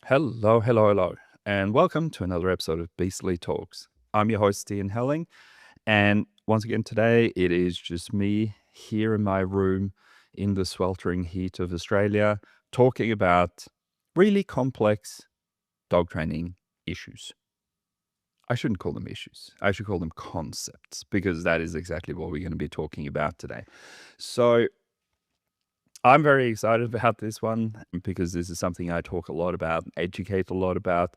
Hello, and welcome to another episode of Beastly Talks. I'm your host, Ian Helling, and once again today, it is just me here in my room in the sweltering heat of Australia, talking about really complex dog training issues. I shouldn't call them issues. I should call them concepts, because that is exactly what we're going to be talking about today. So I'm very excited about this one because this is something I talk a lot about, educate a lot about.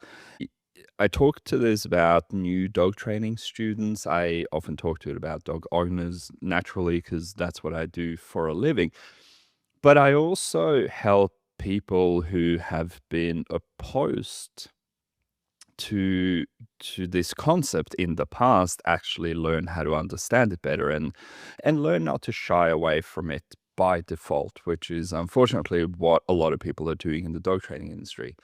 I talk to this about new dog training students. I often talk to it about dog owners naturally because that's what I do for a living. But I also help people who have been opposed to this concept in the past actually learn how to understand it better and learn not to shy away from it by default, which is unfortunately what a lot of people are doing in the dog training industry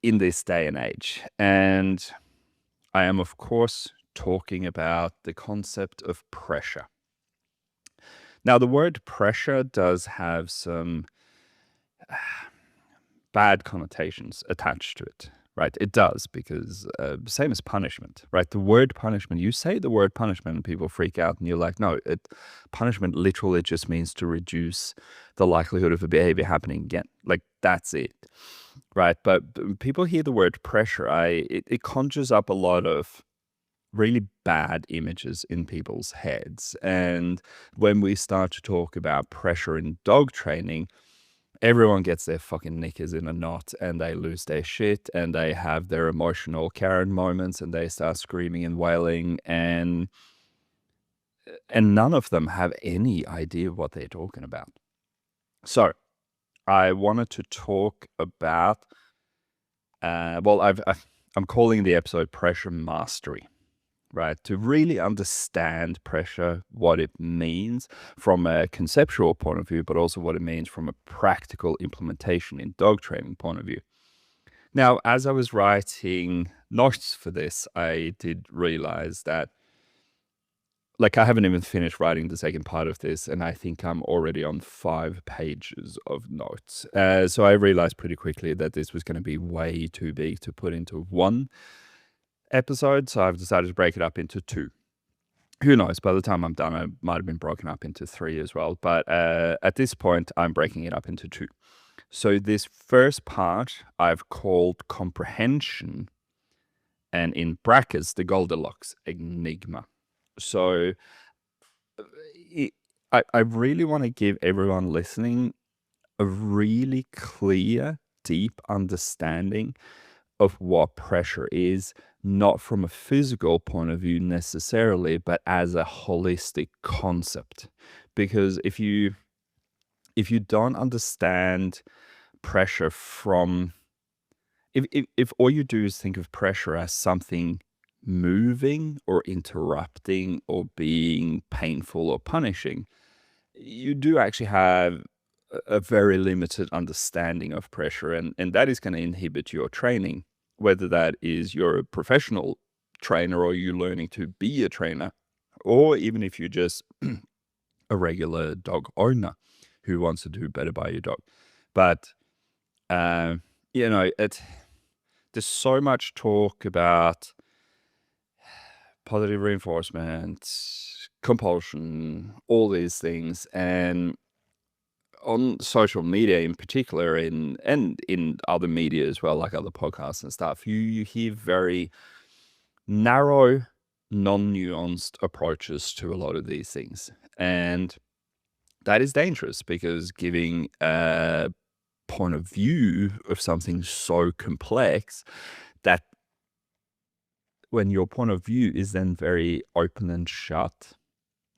in this day and age. And I am, of course, talking about the concept of pressure. Now, the word pressure does have some bad connotations attached to it, right? It does, because same as punishment, right? The word punishment, you say the word punishment and people freak out and you're like, no, punishment literally just means to reduce the likelihood of a behavior happening again. Like, that's it, right? But people hear the word pressure, it conjures up a lot of really bad images in people's heads. And when we start to talk about pressure in dog training, everyone gets their fucking knickers in a knot and they lose their shit and they have their emotional Karen moments and they start screaming and wailing, and none of them have any idea what they're talking about. So I wanted to talk about, I'm calling the episode Pressure Mastery. Right, to really understand pressure, what it means from a conceptual point of view, but also what it means from a practical implementation in dog training point of view. Now, as I was writing notes for this, I did realize that, like, I haven't even finished writing the second part of this, and I think I'm already on 5 pages of notes. So I realized pretty quickly that this was going to be way too big to put into one episode, so I've decided to break it up into 2. Who knows, by the time I'm done, it might have been broken up into 3 as well, but at this point, I'm breaking it up into 2. So this first part I've called Comprehension, and in brackets, the Goldilocks Enigma. So I really want to give everyone listening a really clear, deep understanding of what pressure is, not from a physical point of view necessarily, but as a holistic concept. Because if you don't understand pressure from, if all you do is think of pressure as something moving or interrupting or being painful or punishing, you do actually have a very limited understanding of pressure, and that is going to inhibit your training, whether that is you're a professional trainer or you're learning to be a trainer, or even if you're just a regular dog owner who wants to do better by your dog. But there's so much talk about positive reinforcement, compulsion, all these things, and on social media in particular, and in other media as well, like other podcasts and stuff, you hear very narrow, non-nuanced approaches to a lot of these things. And that is dangerous, because giving a point of view of something so complex, that when your point of view is then very open and shut,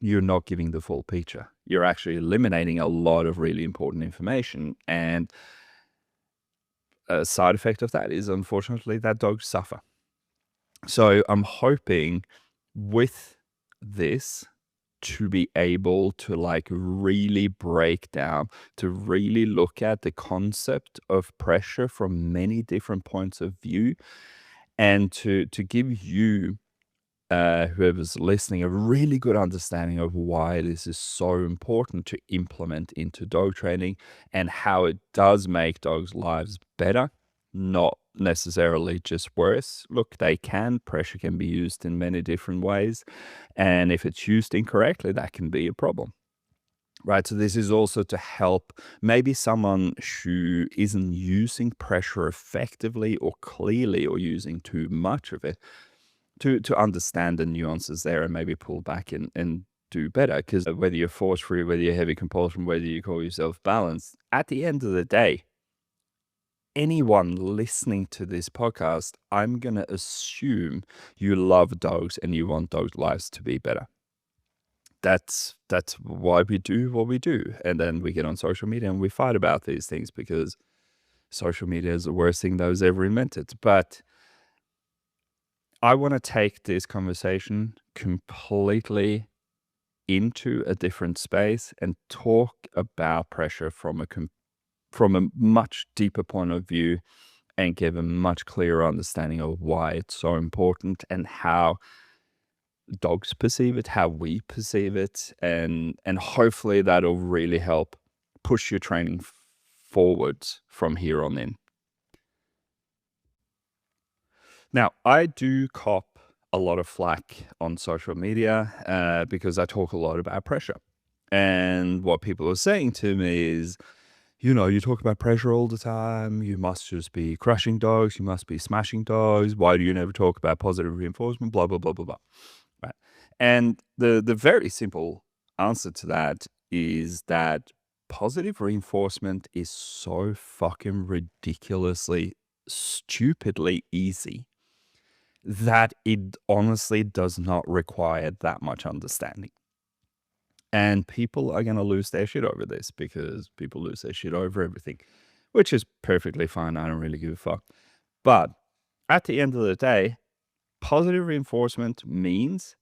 you're not giving the full picture. You're actually eliminating a lot of really important information. And a side effect of that is, unfortunately, that dogs suffer. So I'm hoping with this to be able to like really break down, to really look at the concept of pressure from many different points of view, and to give you, whoever's listening, a really good understanding of why this is so important to implement into dog training and how it does make dogs' lives better, not necessarily just worse. Look, pressure can be used in many different ways. And if it's used incorrectly, that can be a problem. Right. So this is also to help maybe someone who isn't using pressure effectively or clearly, or using too much of it, to understand the nuances there and maybe pull back and do better. Because whether you're force free, whether you're heavy compulsion, whether you call yourself balanced, at the end of the day, anyone listening to this podcast, I'm going to assume you love dogs and you want dogs' lives to be better. That's why we do what we do. And then we get on social media and we fight about these things because social media is the worst thing that was ever invented. But I want to take this conversation completely into a different space and talk about pressure from a much deeper point of view, and give a much clearer understanding of why it's so important and how dogs perceive it, how we perceive it, and hopefully that'll really help push your training forwards from here on in. Now, I do cop a lot of flack on social media because I talk a lot about pressure. And what people are saying to me is, you talk about pressure all the time. You must just be crushing dogs. You must be smashing dogs. Why do you never talk about positive reinforcement? Blah, blah, blah, blah, blah. Right. And the very simple answer to that is that positive reinforcement is so fucking ridiculously, stupidly easy that it honestly does not require that much understanding. And people are going to lose their shit over this because people lose their shit over everything, which is perfectly fine. I don't really give a fuck. But at the end of the day, positive reinforcement means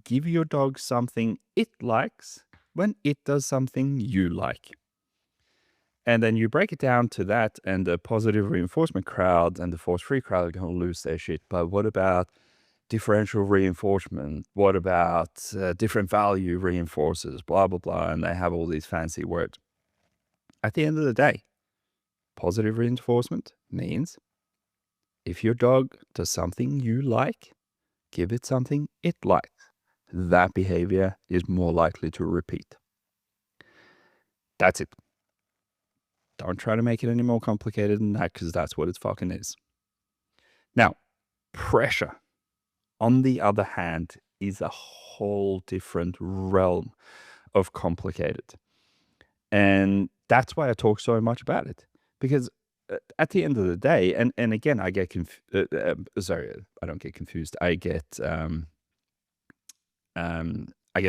give your dog something it likes when it does something you like. And then you break it down to that, and the positive reinforcement crowd and the force-free crowd are going to lose their shit. But what about differential reinforcement? What about different value reinforcers? Blah, blah, blah. And they have all these fancy words. At the end of the day, positive reinforcement means if your dog does something you like, give it something it likes. That behavior is more likely to repeat. That's it. Don't try to make it any more complicated than that, because that's what it fucking is. Now, pressure, on the other hand, is a whole different realm of complicated. And that's why I talk so much about it. Because at the end of the day, and again, I get sorry, I don't get confused. I get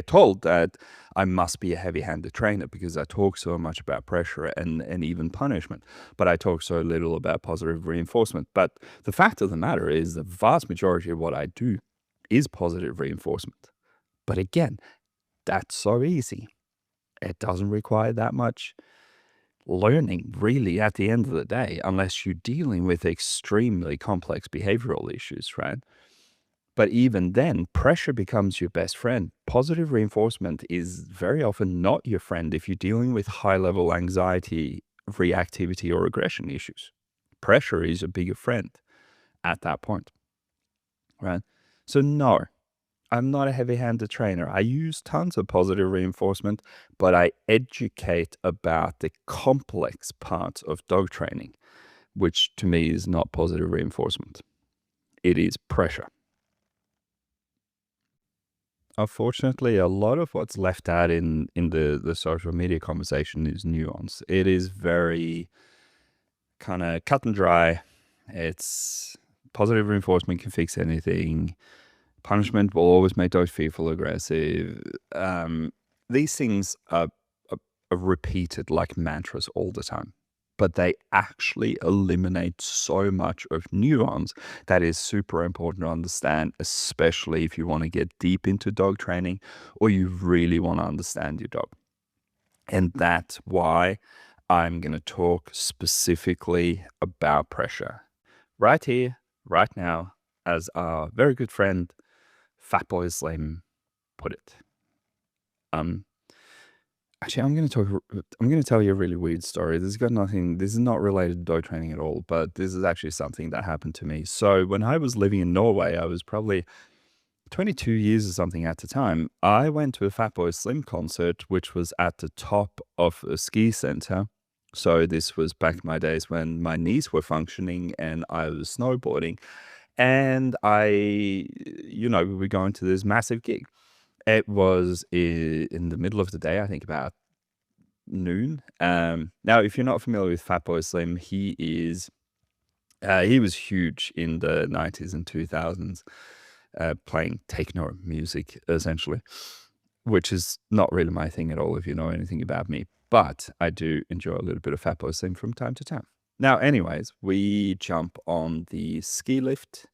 told that I must be a heavy-handed trainer because I talk so much about pressure and even punishment, but I talk so little about positive reinforcement. But the fact of the matter is the vast majority of what I do is positive reinforcement. But again, that's so easy. It doesn't require that much learning, really, at the end of the day, unless you're dealing with extremely complex behavioral issues, right? But even then, pressure becomes your best friend. Positive reinforcement is very often not your friend if you're dealing with high-level anxiety, reactivity, or aggression issues. Pressure is a bigger friend at that point, right? So no, I'm not a heavy-handed trainer. I use tons of positive reinforcement, but I educate about the complex parts of dog training, which to me is not positive reinforcement. It is pressure. Unfortunately, a lot of what's left out in the social media conversation is nuance. It is very kind of cut and dry. It's positive reinforcement can fix anything. Punishment will always make dogs fearful, aggressive. These things are repeated like mantras all the time. but they actually eliminate so much of nuance that is super important to understand, especially if you want to get deep into dog training or you really want to understand your dog. And that's why I'm going to talk specifically about pressure right here, right now, as our very good friend Fatboy Slim put it. Actually, I'm going to tell you a really weird story. This is not related to dog training at all, but this is actually something that happened to me. So when I was living in Norway, I was probably 22 years or something at the time. I went to a Fatboy Slim concert, which was at the top of a ski center. So this was back in my days when my knees were functioning and I was snowboarding. And we were going to this massive gig. It was in the middle of the day, I think about noon. Now, if you're not familiar with Fatboy Slim, he was huge in the 90s and 2000s, playing techno music, essentially, which is not really my thing at all if you know anything about me. But I do enjoy a little bit of Fatboy Slim from time to time. Now, anyways, we jump on the ski lift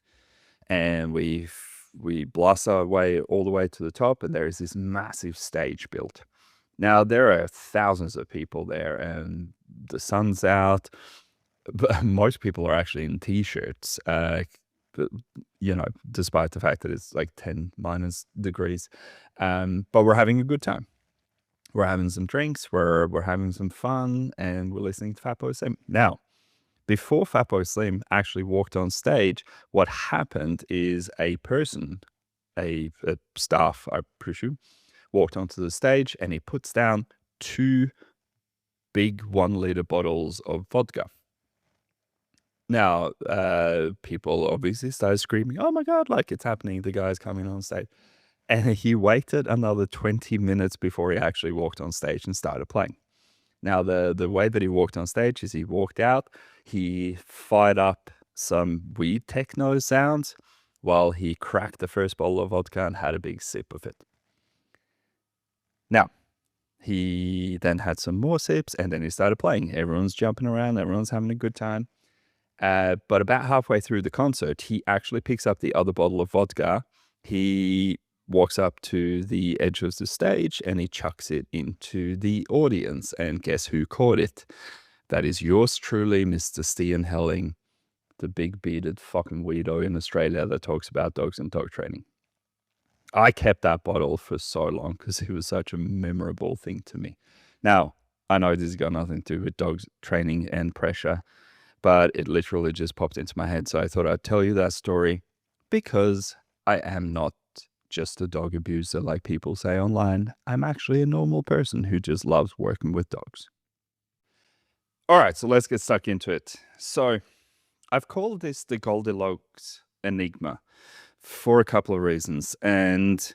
and we blast our way all the way to the top, and there is this massive stage built. Now, there are thousands of people there, and the sun's out, but most people are actually in T-shirts, despite the fact that it's like 10 minus degrees. But we're having a good time. We're having some drinks, we're having some fun, and we're listening to Fatboy Slim. Now, before Fatboy Slim actually walked on stage, what happened is a person, a staff, I presume, walked onto the stage and he puts down 2 big 1-liter bottles of vodka. Now, people obviously started screaming, "Oh my God, like it's happening, the guy's coming on stage." And he waited another 20 minutes before he actually walked on stage and started playing. Now, the way that he walked on stage is he walked out, he fired up some weed techno sounds while he cracked the first bottle of vodka and had a big sip of it. Now, he then had some more sips and then he started playing. Everyone's jumping around, everyone's having a good time. But about halfway through the concert, he actually picks up the other bottle of vodka. He walks up to the edge of the stage and he chucks it into the audience. And guess who caught it? That is yours truly, Mr. Stian Helling, the big bearded fucking weirdo in Australia that talks about dogs and dog training. I kept that bottle for so long because it was such a memorable thing to me. Now, I know this has got nothing to do with dogs training and pressure, but it literally just popped into my head. So I thought I'd tell you that story because I am not just a dog abuser like people say online. I'm actually a normal person who just loves working with dogs. All right, so let's get stuck into it. So I've called this the Goldilocks Enigma for a couple of reasons. And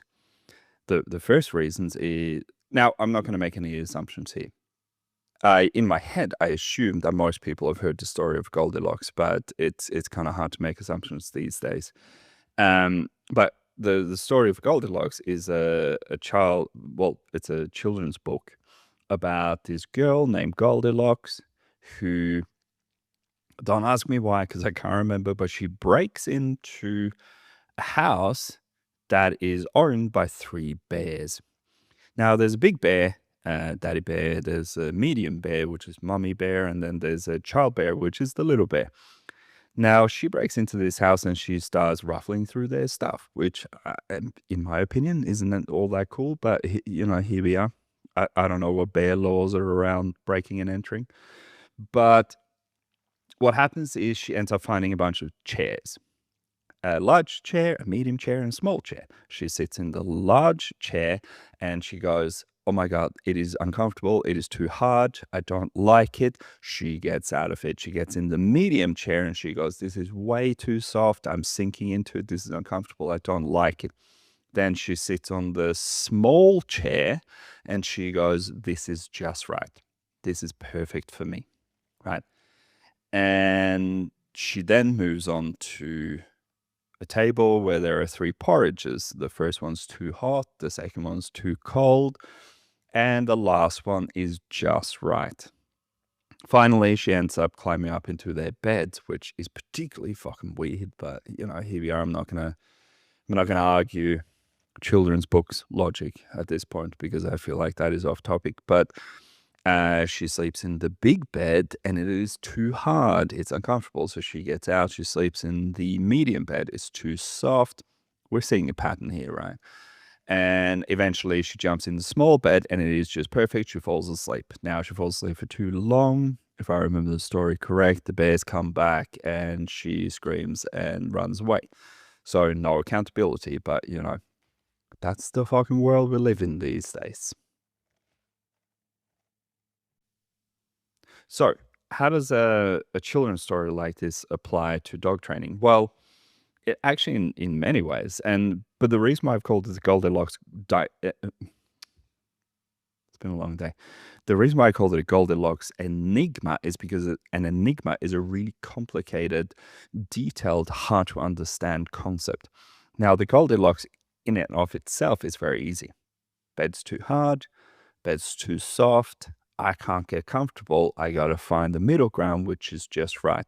the first reasons is, now I'm not going to make any assumptions here. In my head, I assume that most people have heard the story of Goldilocks, but it's kind of hard to make assumptions these days. But the story of Goldilocks is it's a children's book about this girl named Goldilocks who, don't ask me why, because I can't remember, but she breaks into a house that is owned by 3 bears. Now, there's a big bear, daddy bear, there's a medium bear, which is mommy bear, and then there's a child bear, which is the little bear. Now, she breaks into this house and she starts ruffling through their stuff, which, in my opinion, isn't all that cool, but, here we are. I don't know what bear laws are around breaking and entering, but what happens is she ends up finding a bunch of chairs. A large chair, a medium chair, and a small chair. She sits in the large chair and she goes, "Oh my God, it is uncomfortable. It is too hard. I don't like it." She gets out of it. She gets in the medium chair and she goes, "This is way too soft. I'm sinking into it. This is uncomfortable. I don't like it." Then she sits on the small chair and she goes, "This is just right. This is perfect for me." Right? And she then moves on to a table where there are 3 porridges. The first one's too hot, the second one's too cold, and the last one is just right. Finally, she ends up climbing up into their beds, which is particularly fucking weird. But here we are. I'm not gonna argue children's books logic at this point because I feel like that is off topic. But she sleeps in the big bed and it is too hard. It's uncomfortable. So she gets out. She sleeps in the medium bed. It's too soft. We're seeing a pattern here, right? And eventually she jumps in the small bed and it is just perfect. She falls asleep. Now she falls asleep for too long. If I remember the story correct, the bears come back and she screams and runs away. So no accountability, but that's the fucking world we live in these days. So, how does a children's story like this apply to dog training? Well, actually, in many ways, but the reason why I've called it the Goldilocks it's been a long day. The reason why I called it a Goldilocks enigma is because an enigma is a really complicated, detailed, hard to understand concept. Now, the Goldilocks in and of itself is very easy. Bed's too hard, bed's too soft. I can't get comfortable. I got to find the middle ground, which is just right.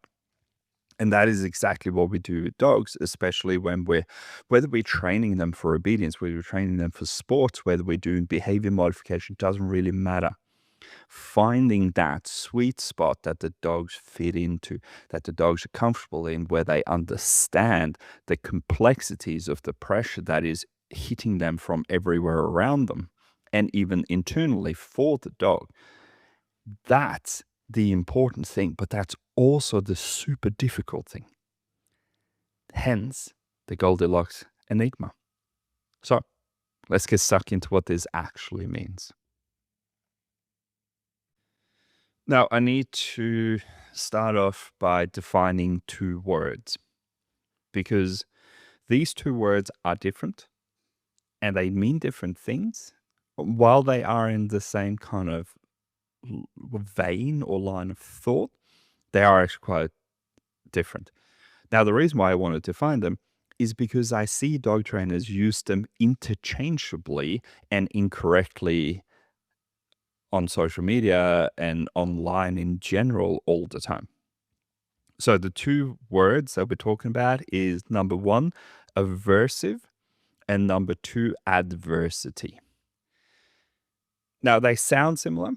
And that is exactly what we do with dogs, especially whether we're training them for obedience, whether we're training them for sports, whether we're doing behavior modification, doesn't really matter. Finding that sweet spot that the dogs fit into, that the dogs are comfortable in, where they understand the complexities of the pressure that is hitting them from everywhere around them and even internally for the dog. That's the important thing, but that's also the super difficult thing. Hence, the Goldilocks enigma. So, let's get stuck into what this actually means. Now, I need to start off by defining two words because these two words are different and they mean different things while they are in the same kind of vein or line of thought. They are actually quite different. Now, the reason why I wanted to find them is because I see dog trainers use them interchangeably and incorrectly on social media and online in general all the time. So the two words that we're talking about is number one, aversive, and number two, adversity. Now, they sound similar.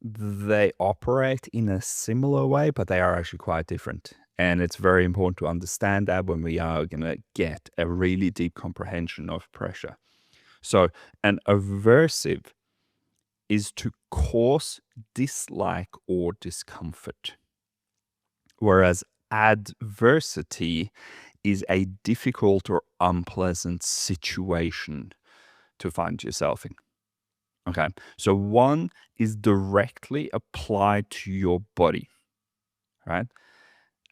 They operate in a similar way, but they are actually quite different. And it's very important to understand that when we are going to get a really deep comprehension of pressure. So, an aversive is to cause dislike or discomfort, whereas adversity is a difficult or unpleasant situation to find yourself in. Okay, so one is directly applied to your body, right?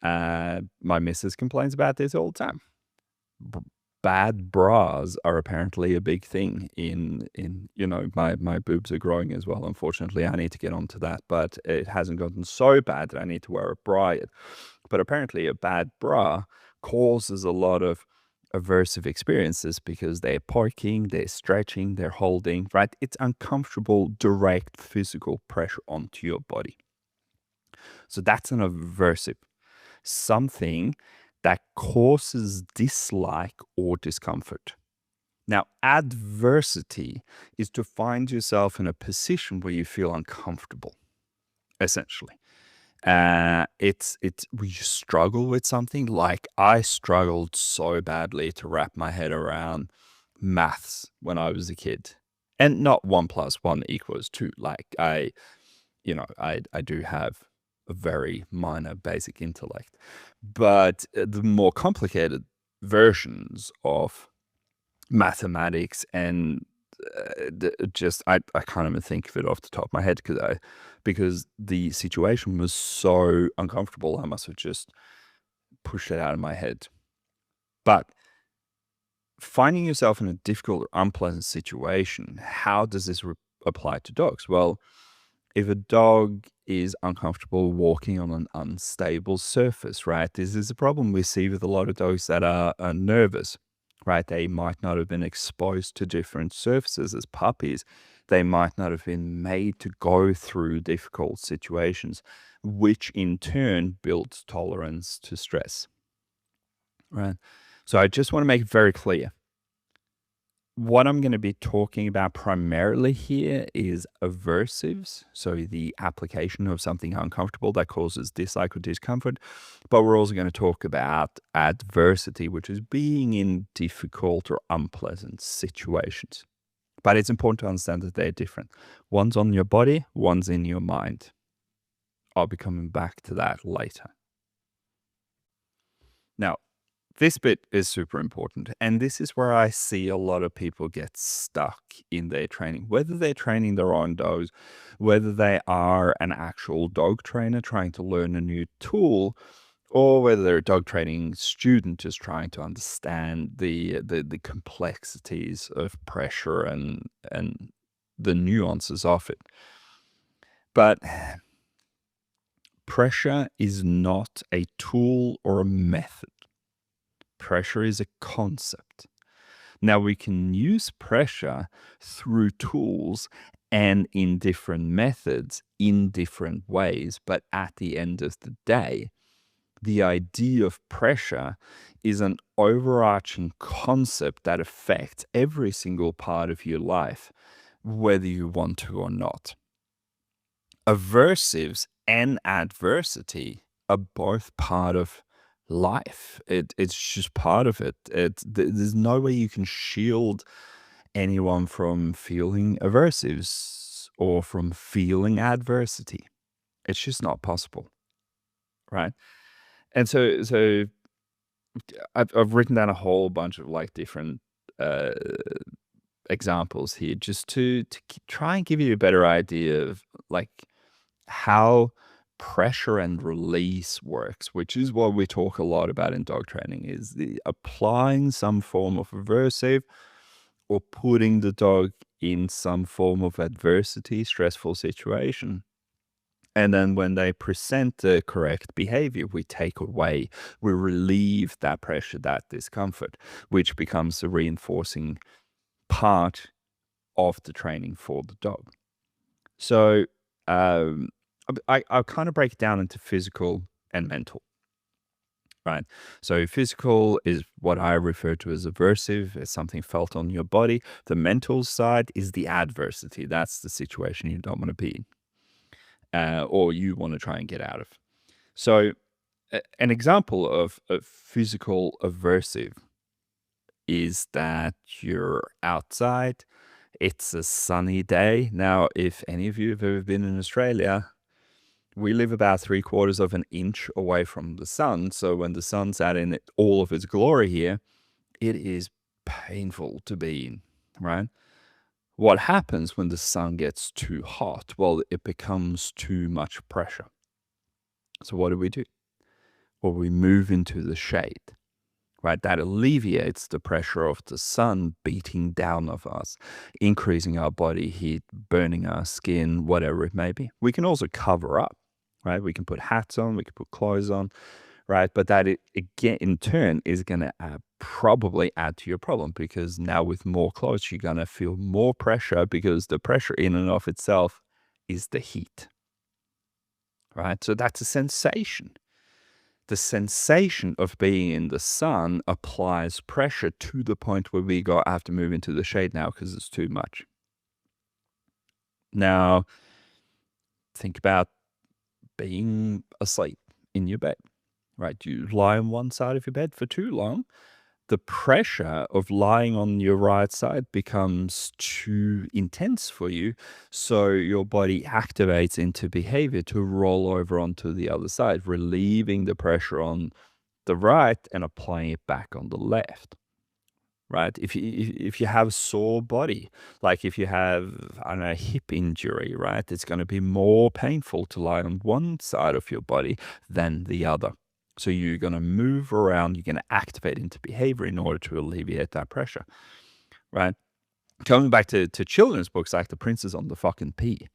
My missus complains about this all the time. Bad bras are apparently a big thing in my boobs are growing as well. Unfortunately, I need to get onto that, but it hasn't gotten so bad that I need to wear a bra yet. But apparently, a bad bra causes a lot of aversive experiences because they're poking, they're stretching, they're holding, right? It's uncomfortable, direct physical pressure onto your body. So that's an aversive, something that causes dislike or discomfort. Now, adversity is to find yourself in a position where you feel uncomfortable, essentially. It's we struggle with something. Like I struggled so badly to wrap my head around maths when I was a kid, and not 1 + 1 = 2. Like I do have a very minor basic intellect, but the more complicated versions of mathematics and just I can't even think of it off the top of my head because the situation was so uncomfortable. I must have just pushed it out of my head. But finding yourself in a difficult or unpleasant situation, how does this apply to dogs? Well, if a dog is uncomfortable walking on an unstable surface, right? This is a problem we see with a lot of dogs that are nervous. right? They might not have been exposed to different surfaces as puppies. They might not have been made to go through difficult situations, which in turn builds tolerance to stress, right? So I just want to make it very clear. What I'm going to be talking about primarily here is aversives, so the application of something uncomfortable that causes dislike or discomfort. But we're also going to talk about adversity, which is being in difficult or unpleasant situations. But it's important to understand that they're different. One's on your body, one's in your mind. I'll be coming back to that later. Now, this bit is super important, and this is where I see a lot of people get stuck in their training, whether they're training their own dogs, whether they are an actual dog trainer trying to learn a new tool, or whether they're a dog training student just trying to understand the complexities of pressure and the nuances of it. But pressure is not a tool or a method. Pressure is a concept. Now, we can use pressure through tools and in different methods in different ways, but at the end of the day, the idea of pressure is an overarching concept that affects every single part of your life, whether you want to or not. Aversives and adversity are both part of life. It's just part of it. There's no way you can shield anyone from feeling aversives or from feeling adversity. It's just not possible, right? And so I've written down a whole bunch of like different uh, examples here just to try and give you a better idea of like how pressure and release works, which is what we talk a lot about in dog training, is the applying some form of aversive or putting the dog in some form of adversity, stressful situation. And then when they present the correct behavior, we take away, we relieve that pressure, that discomfort, which becomes a reinforcing part of the training for the dog. So I'll kind of break it down into physical and mental, right? So physical is what I refer to as aversive, as something felt on your body. The mental side is the adversity. That's the situation you don't want to be in, or you want to try and get out of. So an example of a physical aversive is that you're outside. It's a sunny day. Now, if any of you have ever been in Australia, we live about 3/4 of an inch away from the sun. So when the sun's out in all of its glory here, it is painful to be in, right? What happens when the sun gets too hot? Well, it becomes too much pressure. So what do? Well, we move into the shade, right? That alleviates the pressure of the sun beating down of us, increasing our body heat, burning our skin, whatever it may be. We can also cover up, right? We can put hats on, we can put clothes on, right? But that again, in turn, is going to probably add to your problem, because now with more clothes, you're going to feel more pressure, because the pressure in and of itself is the heat, right? So that's a sensation. The sensation of being in the sun applies pressure to the point where we go, I have to move into the shade now because it's too much. Now, think about being asleep in your bed, right? You lie on one side of your bed for too long. The pressure of lying on your right side becomes too intense for you. So your body activates into behavior to roll over onto the other side, relieving the pressure on the right and applying it back on the left, right? If you have a sore body, like if you have, I don't know, a hip injury, right? It's going to be more painful to lie on one side of your body than the other. So you're going to move around, you're going to activate into behavior in order to alleviate that pressure, right? Coming back to children's books like The Princess on the Fucking Pea,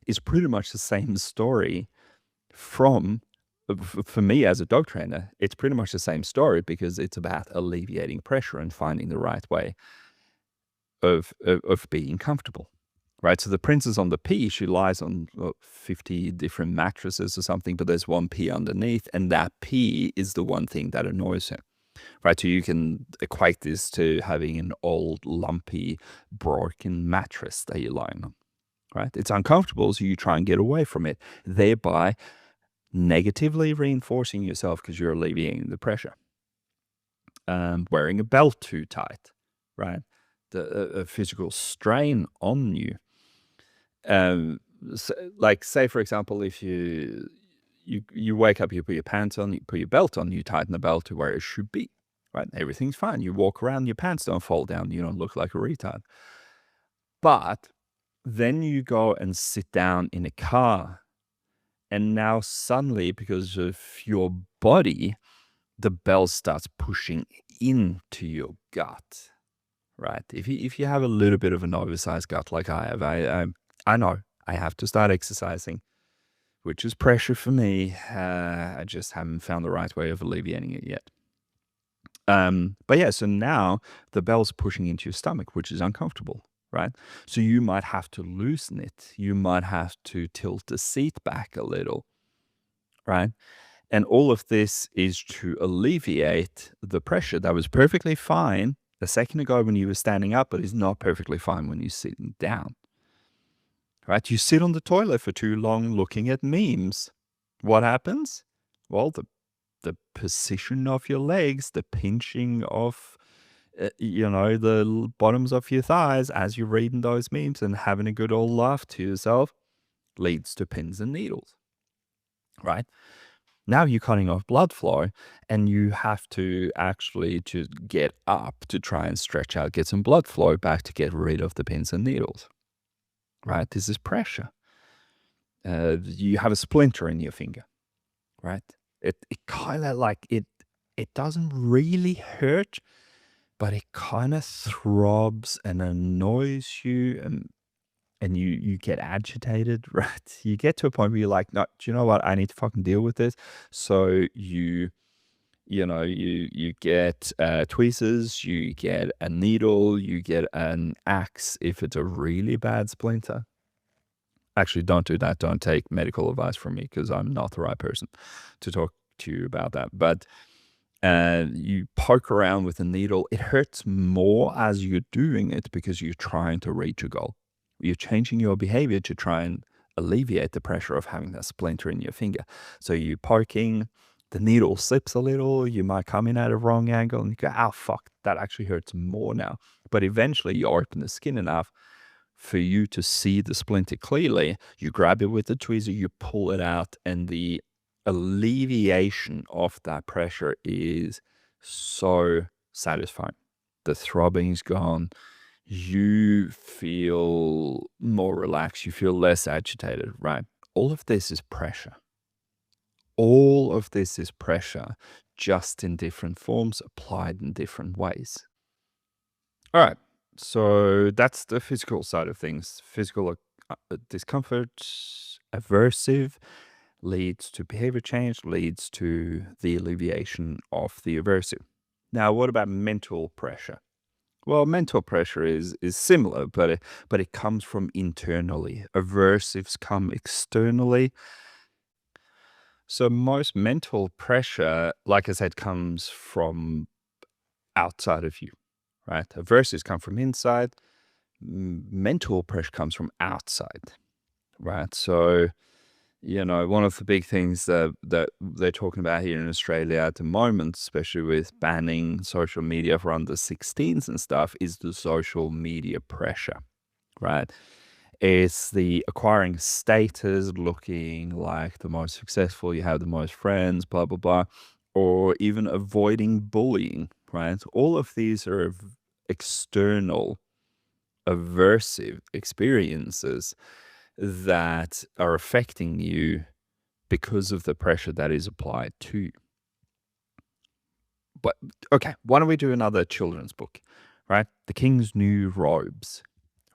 is pretty much the same story from for me as a dog trainer, it's pretty much the same story because it's about alleviating pressure and finding the right way of being comfortable. Right, so the princess on the pea, she lies on 50 different mattresses or something, but there's one pea underneath, and that pea is the one thing that annoys her. Right, so you can equate this to having an old, lumpy, broken mattress that you're lying on. Right, it's uncomfortable, so you try and get away from it, thereby negatively reinforcing yourself because you're alleviating the pressure. Wearing a belt too tight, right? A physical strain on you. Like say for example, if you wake up, you put your pants on, you put your belt on, you tighten the belt to where it should be, right? Everything's fine. You walk around, your pants don't fall down, you don't look like a retard. But then you go and sit down in a car, and now suddenly, because of your body, the belt starts pushing into your gut, right? If you have a little bit of an oversized gut like I have, I know I have to start exercising, which is pressure for me. I just haven't found the right way of alleviating it yet. But yeah, so now the bell's pushing into your stomach, which is uncomfortable, right? So you might have to loosen it. You might have to tilt the seat back a little, right? And all of this is to alleviate the pressure that was perfectly fine a second ago when you were standing up, but is not perfectly fine when you're sitting down. Right? You sit on the toilet for too long looking at memes. What happens? Well, the position of your legs, the pinching of, the bottoms of your thighs as you're reading those memes and having a good old laugh to yourself leads to pins and needles. Right? Now you're cutting off blood flow and you have to actually to get up to try and stretch out, get some blood flow back to get rid of the pins and needles. Right? This is pressure. You have a splinter in your finger, right? It kind of like it doesn't really hurt, but it kind of throbs and annoys you, and you get agitated, right? You get to a point where you're like, no, do you know what? I need to fucking deal with this. So you get tweezers, you get a needle, you get an axe if it's a really bad splinter. Actually, don't do that. Don't take medical advice from me because I'm not the right person to talk to you about that. But you poke around with a needle. It hurts more as you're doing it because you're trying to reach a goal. You're changing your behavior to try and alleviate the pressure of having that splinter in your finger. So you're poking, the needle slips a little, you might come in at a wrong angle and you go, oh, fuck, that actually hurts more now. But eventually you open the skin enough for you to see the splinter clearly. You grab it with the tweezer, you pull it out, and the alleviation of that pressure is so satisfying. The throbbing's gone. You feel more relaxed. You feel less agitated, right? All of this is pressure. All of this is pressure, just in different forms, applied in different ways. All right. So that's the physical side of things. Physical discomfort, aversive, leads to behavior change, leads to the alleviation of the aversive. Now, what about mental pressure? Well, mental pressure is similar, but it comes from internally. Aversives come externally. So most mental pressure, like I said, comes from outside of you, right? Aversives come from inside. Mental pressure comes from outside, right? So, one of the big things that they're talking about here in Australia at the moment, especially with banning social media for under 16s and stuff, is the social media pressure, right? It's the acquiring status, looking like the most successful, you have the most friends, blah, blah, blah, or even avoiding bullying, right? All of these are external aversive experiences that are affecting you because of the pressure that is applied to you. But okay, why don't we do another children's book, right? The King's New Robes,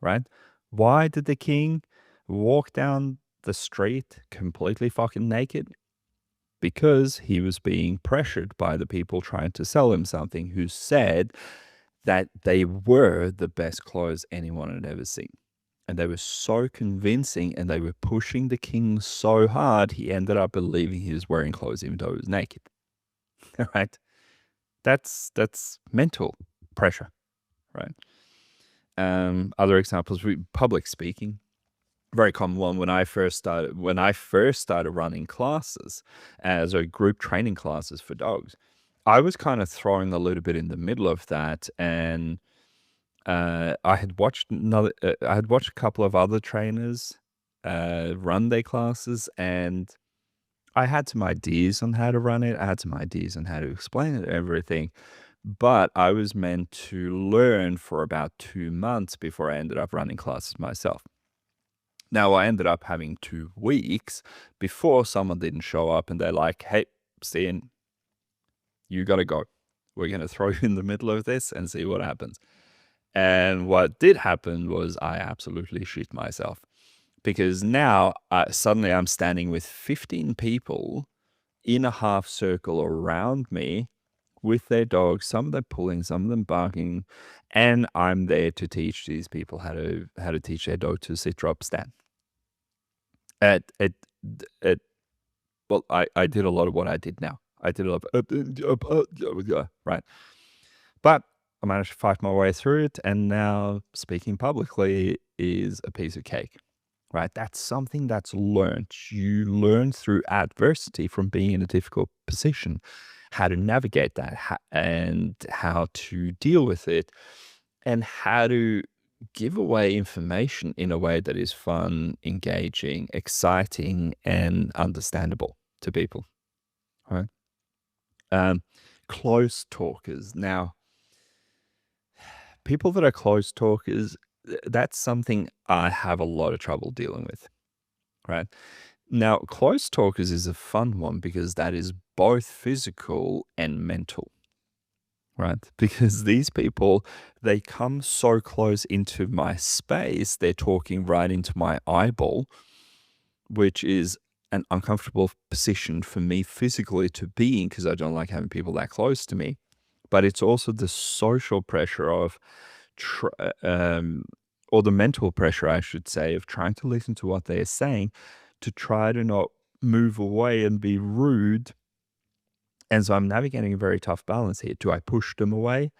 right? Why did the king walk down the street completely fucking naked? because he was being pressured by the people trying to sell him something, who said that they were the best clothes anyone had ever seen. And they were so convincing, and they were pushing the king so hard, he ended up believing he was wearing clothes even though he was naked. Right? That's mental pressure, right? Other examples, public speaking, very common one. When I first started running classes as a group training classes for dogs, I was kind of thrown a little bit in the middle of that, and I had watched a couple of other trainers run their classes, and I had some ideas on how to run it. I had some ideas on how to explain it, everything. But I was meant to learn for about 2 months before I ended up running classes myself. Now, I ended up having 2 weeks before someone didn't show up, and they're like, "Hey, Stian, you got to go. We're going to throw you in the middle of this and see what happens." And what did happen was I absolutely shit myself, because now suddenly I'm standing with 15 people in a half circle around me with their dogs, some of them pulling, some of them barking, and I'm there to teach these people how to teach their dog to sit, drop, stand. It it well, I did a lot of what I did now. I did a lot of right, but I managed to fight my way through it, and now speaking publicly is a piece of cake. Right? That's something that's learned. You learn through adversity from being in a difficult position, how to navigate that, and how to deal with it, and how to give away information in a way that is fun, engaging, exciting, and understandable to people. Right? Um, Close talkers. Now, people that are close talkers, that's something I have a lot of trouble dealing with. Right? Now, close talkers is a fun one because that is both physical and mental, right? Because these people, they come so close into my space, they're talking right into my eyeball, which is an uncomfortable position for me physically to be in, because I don't like having people that close to me. But it's also the social pressure of, or the mental pressure, I should say, of trying to listen to what they're saying, to try to not move away and be rude. And so I'm navigating a very tough balance here. Do I push them away,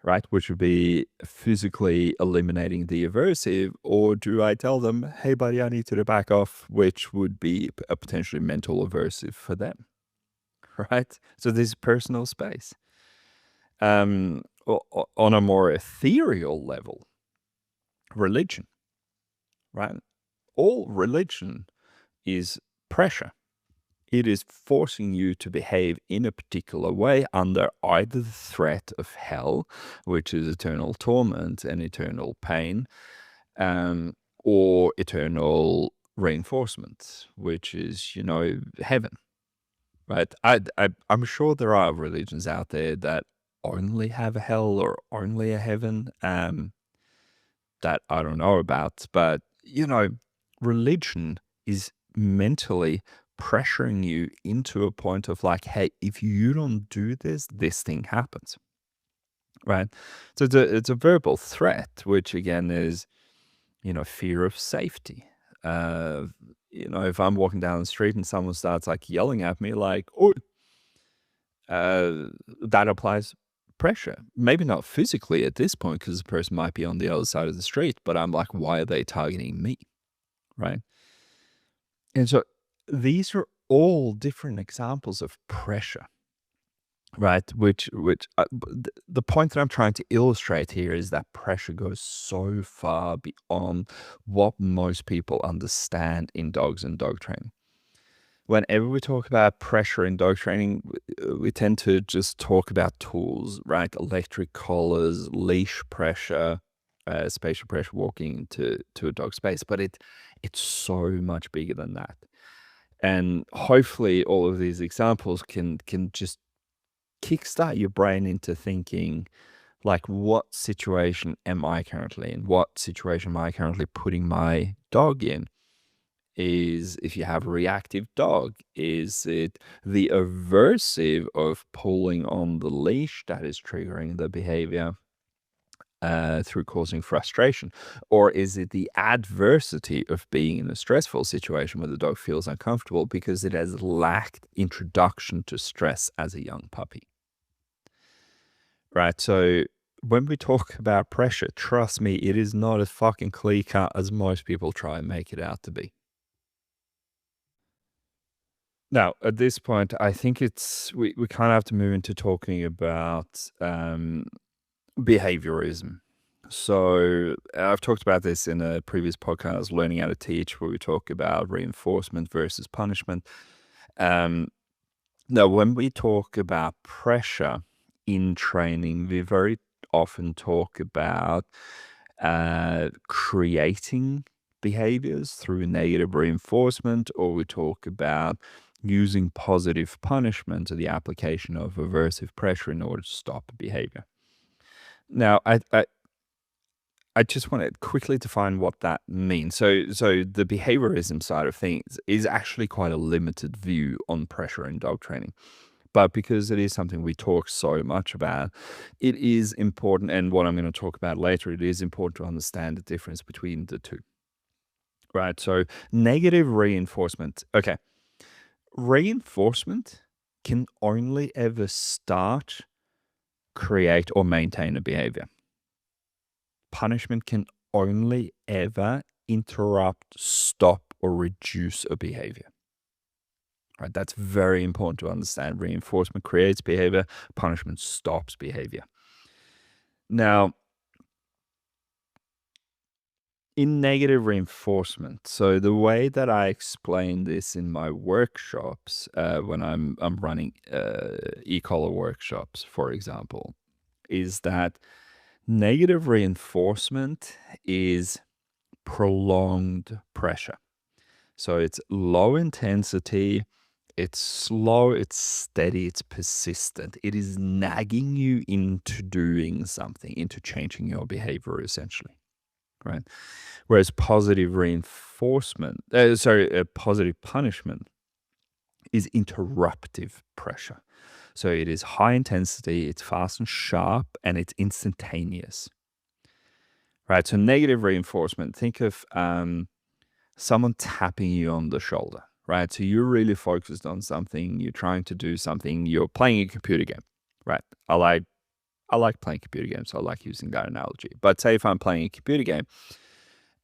right? Which would be physically eliminating the aversive, or do I tell them, "Hey, buddy, I need you to back off," which would be a potentially mental aversive for them, right? So there's personal space. On a more ethereal level, religion, right? All religion is pressure. It is forcing you to behave in a particular way under either the threat of hell, which is eternal torment and eternal pain, or eternal reinforcement, which is, heaven, right? I'm sure there are religions out there that only have a hell or only a heaven, that I don't know about. But, religion is mentally pressuring you into a point of like, hey, if you don't do this, this thing happens, right? So it's a verbal threat, which again is, fear of safety. If I'm walking down the street and someone starts like yelling at me, like, "Oh," that applies pressure. Maybe not physically at this point, because the person might be on the other side of the street, but I'm like, why are they targeting me? Right? And so these are all different examples of pressure, right? The point that I'm trying to illustrate here is that pressure goes so far beyond what most people understand in dogs and dog training. Whenever we talk about pressure in dog training, we tend to just talk about tools, right? Electric collars, leash pressure, spatial pressure walking into a dog space, but it's so much bigger than that. And hopefully all of these examples can just kickstart your brain into thinking, like, what situation am I currently in? What situation am I currently putting my dog in? Is if you have a reactive dog, is it the aversive of pulling on the leash that is triggering the behavior through causing frustration? Or is it the adversity of being in a stressful situation where the dog feels uncomfortable because it has lacked introduction to stress as a young puppy? Right. So when we talk about pressure, trust me, it is not as fucking clear cut as most people try and make it out to be. Now, at this point, I think we kind of have to move into talking about behaviorism. So I've talked about this in a previous podcast, Learning How to Teach, where we talk about reinforcement versus punishment. Um, Now, when we talk about pressure in training, we very often talk about creating behaviors through negative reinforcement, or we talk about using positive punishment or the application of aversive pressure in order to stop a behavior. Now, I just want to quickly define what that means. So the behaviorism side of things is actually quite a limited view on pressure in dog training. But because it is something we talk so much about, it is important, and what I'm going to talk about later, it is important to understand the difference between the two. Right? So negative reinforcement. Okay. Reinforcement can only ever start, create, or maintain a behavior. Punishment can only ever interrupt, stop, or reduce a behavior. Right? That's very important to understand. Reinforcement creates behavior, punishment stops behavior. Now, in negative reinforcement, so the way that I explain this in my workshops, when I'm running e-collar workshops, for example, is that negative reinforcement is prolonged pressure. So it's low intensity, it's slow, it's steady, it's persistent. It is nagging you into doing something, into changing your behavior, essentially, right? Whereas positive punishment is interruptive pressure. So it is high intensity, it's fast and sharp, and it's instantaneous, right? So negative reinforcement, think of someone tapping you on the shoulder, right? So you're really focused on something, you're trying to do something, you're playing a computer game, right? I like playing computer games, so I like using that analogy. But say if I'm playing a computer game,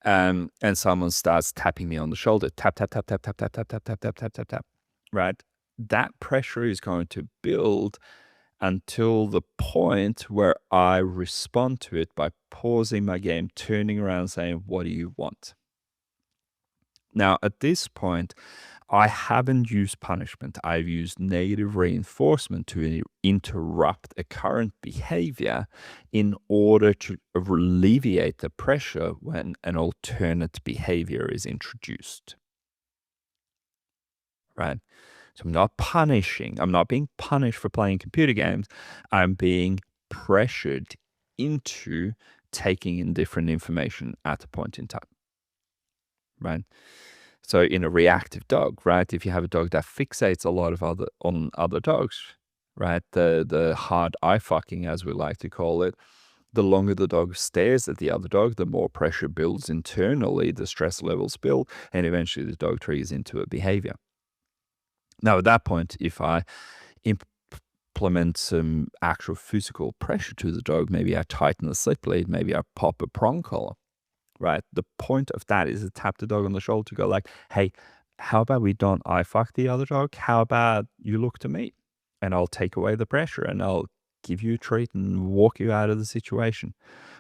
and someone starts tapping me on the shoulder, tap, tap, tap, tap, tap, tap, tap, tap, tap, tap, tap, tap, tap, right? That pressure is going to build until the point where I respond to it by pausing my game, turning around, saying, "What do you want?" Now, at this point, I haven't used punishment. I've used negative reinforcement to interrupt a current behavior in order to alleviate the pressure when an alternate behavior is introduced, right? So I'm not punishing, I'm not being punished for playing computer games. I'm being pressured into taking in different information at a point in time, right? So in a reactive dog, right? If you have a dog that fixates a lot of other dogs, right? The hard eye fucking, as we like to call it, the longer the dog stares at the other dog, the more pressure builds internally, the stress levels build, and eventually the dog triggers into a behavior. Now, at that point, if I implement some actual physical pressure to the dog, maybe I tighten the slip lead, maybe I pop a prong collar, right? The point of that is to tap the dog on the shoulder to go like, "Hey, how about we don't eye fuck the other dog? How about you look to me and I'll take away the pressure and I'll give you a treat and walk you out of the situation."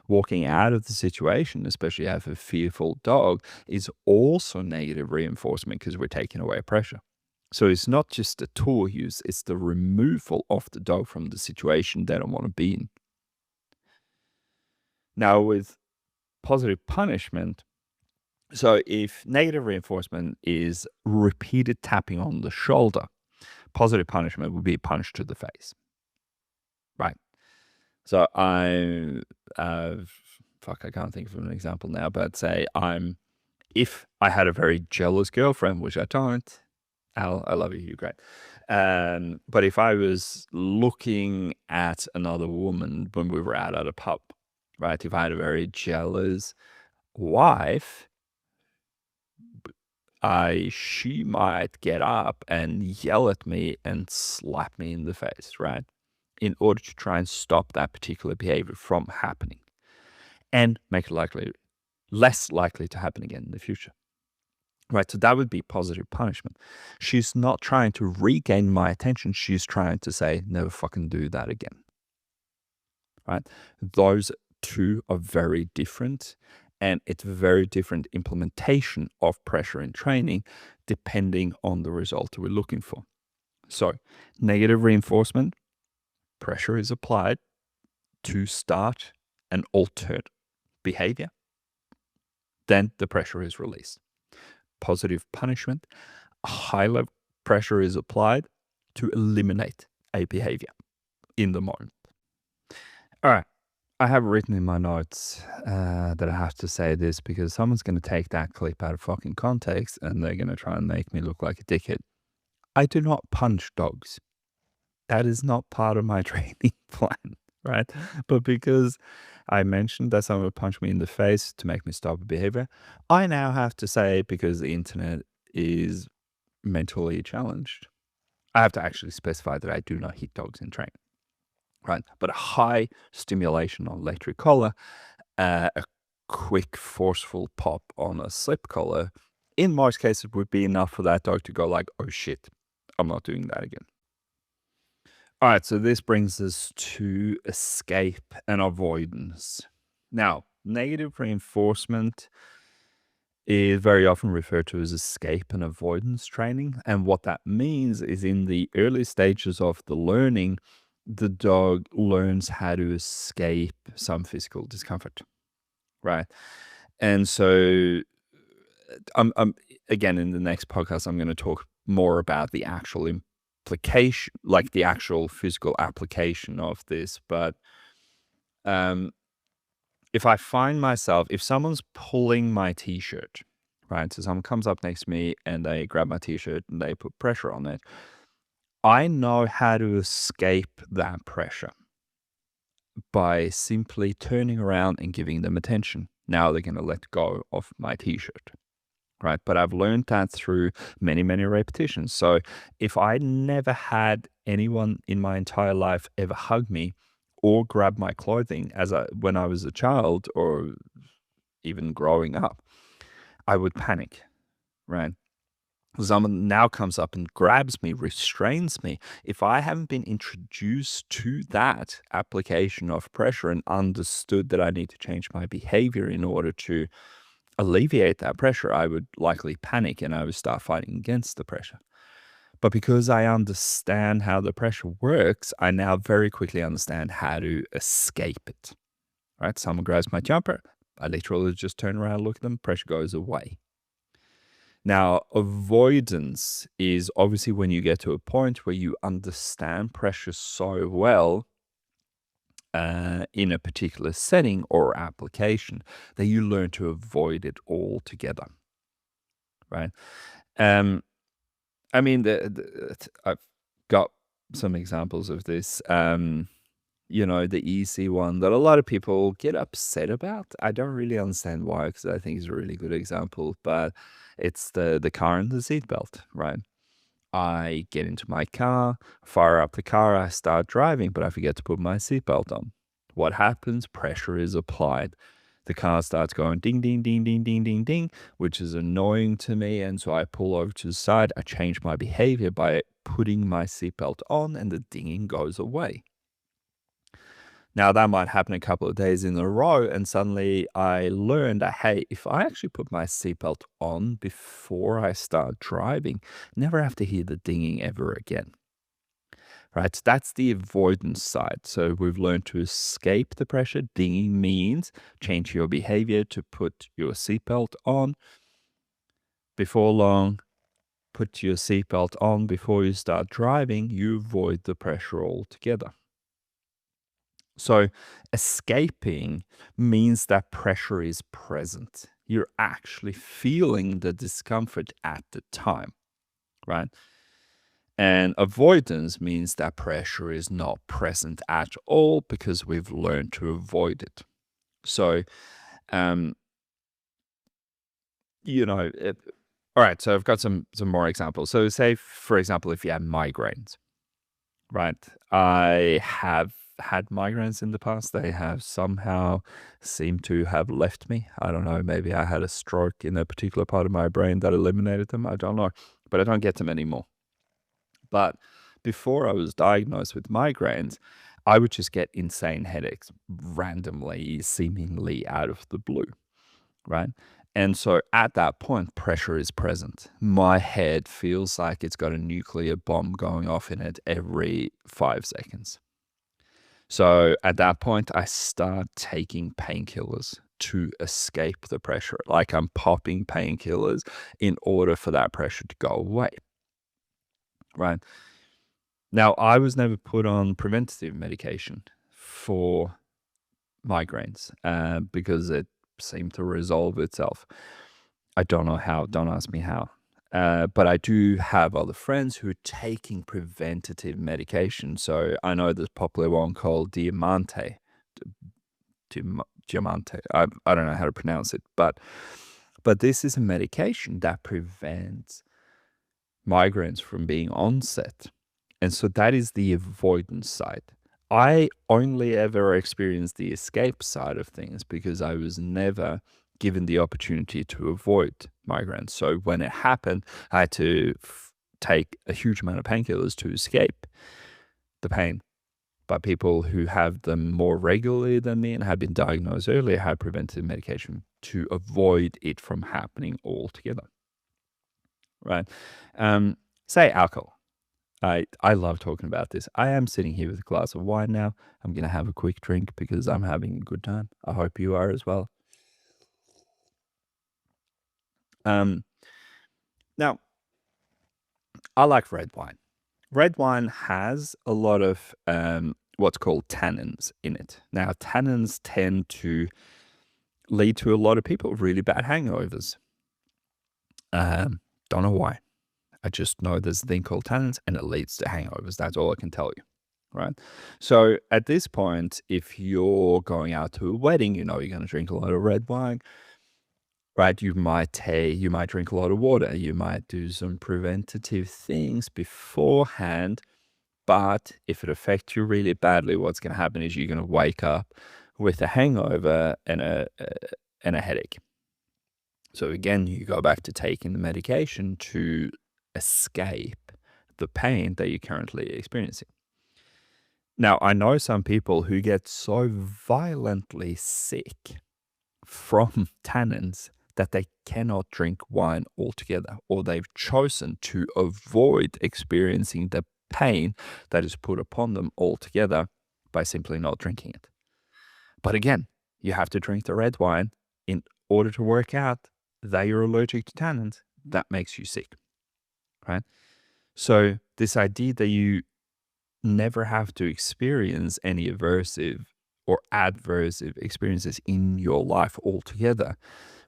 Walking out of the situation, especially if a fearful dog, is also negative reinforcement because we're taking away pressure. So it's not just the tool use, it's the removal of the dog from the situation they don't want to be in. Now, with positive punishment, so if negative reinforcement is repeated tapping on the shoulder, positive punishment would be a punch to the face, right? So I can't think of an example now, but say I'm if I had a very jealous girlfriend, which I don't, Al, I love you, you're great. But if I was looking at another woman when we were out at a pub, right? If I had a very jealous wife, she might get up and yell at me and slap me in the face, right? In order to try and stop that particular behavior from happening and make it less likely to happen again in the future. Right, so that would be positive punishment. She's not trying to regain my attention. She's trying to say, never fucking do that again. Right? Those two are very different, and it's very different implementation of pressure in training depending on the result we're looking for. So, negative reinforcement, pressure is applied to start an altered behavior. Then the pressure is released. Positive punishment, high level pressure is applied to eliminate a behavior in the moment. All right. I have written in my notes that I have to say this because someone's going to take that clip out of fucking context and they're going to try and make me look like a dickhead. I do not punch dogs. That is not part of my training plan, right? But because I mentioned that someone would punch me in the face to make me stop a behavior, I now have to say, because the internet is mentally challenged, I have to actually specify that I do not hit dogs in training, right? But a high stimulation on electric collar, a quick forceful pop on a slip collar, in most cases would be enough for that dog to go like, oh shit, I'm not doing that again. All right, so this brings us to escape and avoidance. Now, negative reinforcement is very often referred to as escape and avoidance training. And what that means is in the early stages of the learning, the dog learns how to escape some physical discomfort, right? And so, again, in the next podcast, I'm going to talk more about the actual implication, like the actual physical application of this. But if I find myself, if someone's pulling my t-shirt, right? So someone comes up next to me and they grab my t-shirt and they put pressure on it. I know how to escape that pressure by simply turning around and giving them attention. Now they're going to let go of my t-shirt, right? But I've learned that through many, many repetitions. So if I never had anyone in my entire life ever hug me or grab my clothing when I was a child or even growing up, I would panic, right? Someone now comes up and grabs me, restrains me. If I haven't been introduced to that application of pressure and understood that I need to change my behavior in order to alleviate that pressure, I would likely panic and I would start fighting against the pressure. But because I understand how the pressure works, I now very quickly understand how to escape it. Right? Someone grabs my jumper, I literally just turn around, look at them, pressure goes away. Now, avoidance is obviously when you get to a point where you understand pressure so well in a particular setting or application that you learn to avoid it altogether, right? I mean, I've got some examples of this. The easy one that a lot of people get upset about. I don't really understand why, because I think it's a really good example, but it's the car and the seatbelt, right? I get into my car, fire up the car, I start driving, but I forget to put my seatbelt on. What happens? Pressure is applied. The car starts going ding, ding, ding, ding, ding, ding, ding, which is annoying to me. And so I pull over to the side. I change my behavior by putting my seatbelt on, and the dinging goes away. Now, that might happen a couple of days in a row, and suddenly I learned that, hey, if I actually put my seatbelt on before I start driving, never have to hear the dinging ever again. Right? That's the avoidance side. So we've learned to escape the pressure. Dinging means change your behavior to put your seatbelt on. Before long, put your seatbelt on before you start driving. You avoid the pressure altogether. So escaping means that pressure is present. you're actually feeling the discomfort at the time, right? And avoidance means that pressure is not present at all because we've learned to avoid it. So, um, all right. So I've got some more examples. So, say for example, if you have migraines, right? I have had migraines in the past. They have somehow seemed to have left me. I don't know. Maybe I had a stroke in a particular part of my brain that eliminated them. I don't know, but I don't get them anymore. But before I was diagnosed with migraines, I would just get insane headaches randomly, seemingly out of the blue, right? And so at that point, pressure is present. My head feels like it's got a nuclear bomb going off in it every 5 seconds. So at that point, I start taking painkillers to escape the pressure. Like I'm popping painkillers in order for that pressure to go away, right? Now, I was never put on preventative medication for migraines because it seemed to resolve itself. I don't know how, don't ask me how. But I do have other friends who are taking preventative medication. So I know this popular one called Diamante. I don't know how to pronounce it, but this is a medication that prevents migraines from being onset. And so that is the avoidance side. I only ever experienced the escape side of things because I was never given the opportunity to avoid migraines. So when it happened, I had to take a huge amount of painkillers to escape the pain. But people who have them more regularly than me and have been diagnosed earlier had preventive medication to avoid it from happening altogether. Right? Say alcohol. I love talking about this. I am sitting here with a glass of wine now. I'm going to have a quick drink because I'm having a good time. I hope you are as well. Now, I like red wine. Red wine has a lot of what's called tannins in it. Now, tannins tend to lead to a lot of people with really bad hangovers. Don't know why. I just know there's a thing called tannins and it leads to hangovers. That's all I can tell you. Right. So at this point, if you're going out to a wedding, you're going to drink a lot of red wine, right? You might drink a lot of water. You might do some preventative things beforehand. But if it affects you really badly, what's going to happen is you're going to wake up with a hangover and a headache. So again, you go back to taking the medication to escape the pain that you're currently experiencing. Now, I know some people who get so violently sick from tannins that they cannot drink wine altogether, or they've chosen to avoid experiencing the pain that is put upon them altogether by simply not drinking it. But again, you have to drink the red wine in order to work out that you're allergic to tannins. That makes you sick, right? So this idea that you never have to experience any aversive or adversive experiences in your life altogether,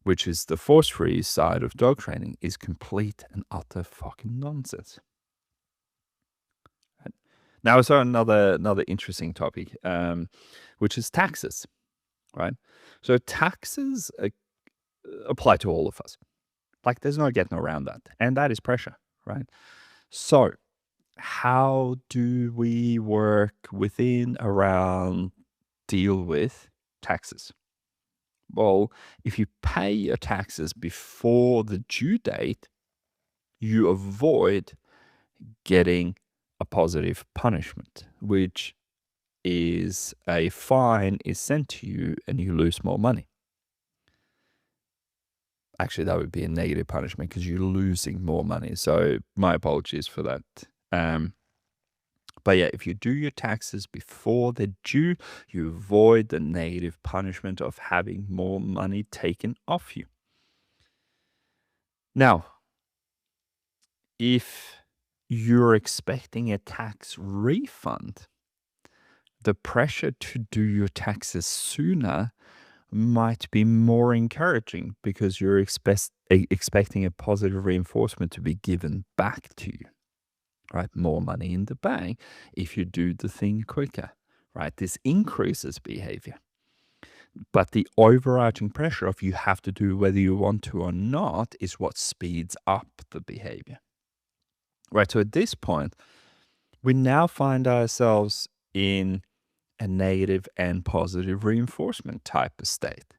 which is the force-free side of dog training, is complete and utter fucking nonsense. Right? Now, so another interesting topic, which is taxes, right? So taxes apply to all of us. Like, there's no getting around that, and that is pressure, right? So how do we work within, around, deal with taxes? Well, if you pay your taxes before the due date, you avoid getting a positive punishment, which is a fine is sent to you and you lose more money. Actually, that would be a negative punishment because you're losing more money. So my apologies for that. But yeah, if you do your taxes before they're due, you avoid the negative punishment of having more money taken off you. Now, if you're expecting a tax refund, the pressure to do your taxes sooner might be more encouraging because you're expecting a positive reinforcement to be given back to you, right? More money in the bank if you do the thing quicker, right? This increases behavior. But the overarching pressure of you have to do whether you want to or not is what speeds up the behavior, right? So at this point, we now find ourselves in a negative and positive reinforcement type of state.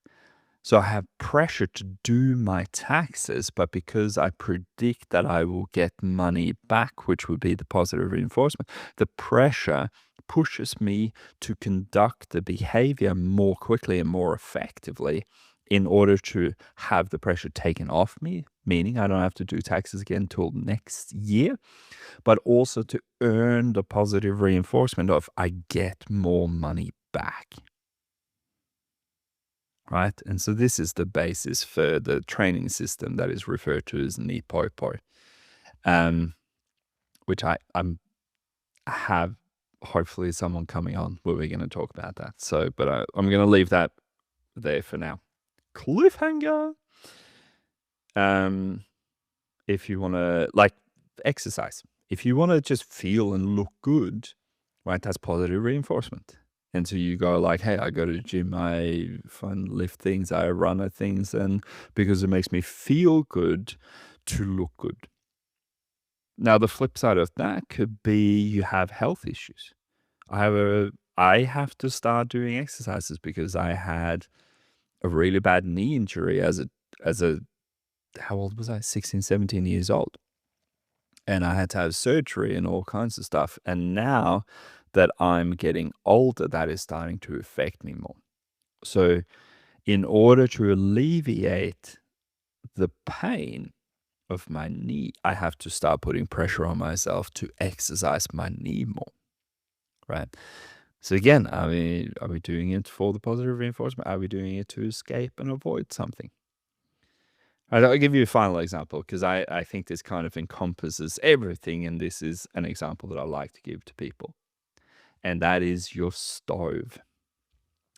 So I have pressure to do my taxes, but because I predict that I will get money back, which would be the positive reinforcement, the pressure pushes me to conduct the behavior more quickly and more effectively in order to have the pressure taken off me, meaning I don't have to do taxes again until next year, but also to earn the positive reinforcement of I get more money back. Right? And so this is the basis for the training system that is referred to as Nipopo, which I have hopefully someone coming on where we're going to talk about that. So, but I'm going to leave that there for now. Cliffhanger. If you want to, like, exercise, if you want to just feel and look good, right, that's positive reinforcement. And so you go like, hey, I go to the gym, I lift things, I run at things, and because it makes me feel good to look good. Now, the flip side of that could be you have health issues. I have to start doing exercises because I had a really bad knee injury as a how old was I? 16, 17 years old. And I had to have surgery and all kinds of stuff. And now that I'm getting older, that is starting to affect me more. So in order to alleviate the pain of my knee, I have to start putting pressure on myself to exercise my knee more, right? So again, are we doing it for the positive reinforcement? Are we doing it to escape and avoid something? I'll give you a final example because I think this kind of encompasses everything, and this is an example that I like to give to people, and that is your stove.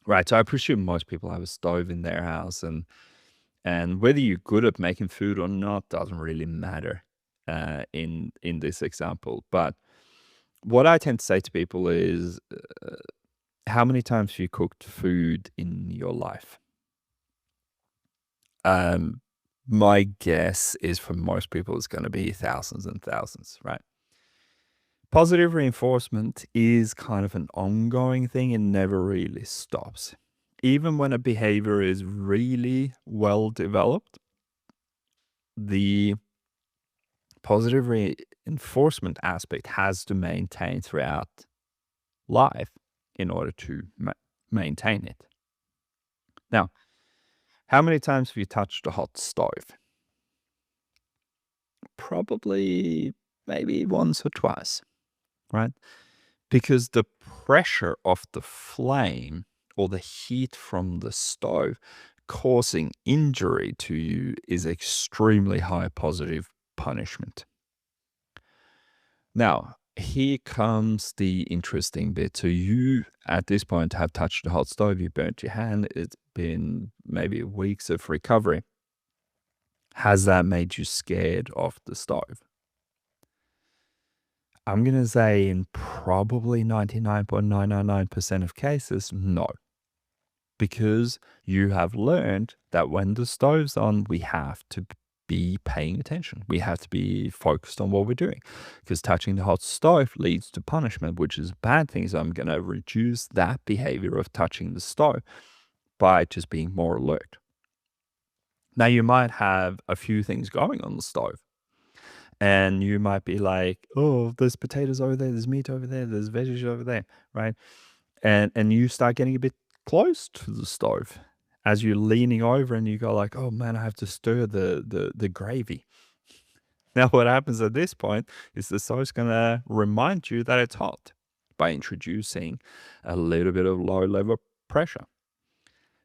Right, so I presume most people have a stove in their house, and whether you're good at making food or not doesn't really matter in this example. But what I tend to say to people is, how many times have you cooked food in your life? My guess is for most people it's going to be thousands and thousands, right? Positive reinforcement is kind of an ongoing thing. It never really stops. Even when a behavior is really well developed, the positive reinforcement aspect has to maintain throughout life in order to maintain it. Now, how many times have you touched a hot stove? Probably maybe once or twice, right? Because the pressure of the flame or the heat from the stove causing injury to you is extremely high positive punishment. Now, here comes the interesting bit. So you, at this point, have touched the hot stove, you burnt your hand, it's been maybe weeks of recovery. Has that made you scared of the stove? I'm going to say in probably 99.999% of cases, no. Because you have learned that when the stove's on, we have to be paying attention. We have to be focused on what we're doing. Because touching the hot stove leads to punishment, which is a bad thing. So I'm going to reduce that behavior of touching the stove by just being more alert. Now, you might have a few things going on the stove. And you might be like, oh, there's potatoes over there, there's meat over there, there's veggies over there, right? And you start getting a bit close to the stove as you're leaning over and you go like, oh man, I have to stir the gravy. Now what happens at this point is the stove's going to remind you that it's hot by introducing a little bit of low level pressure.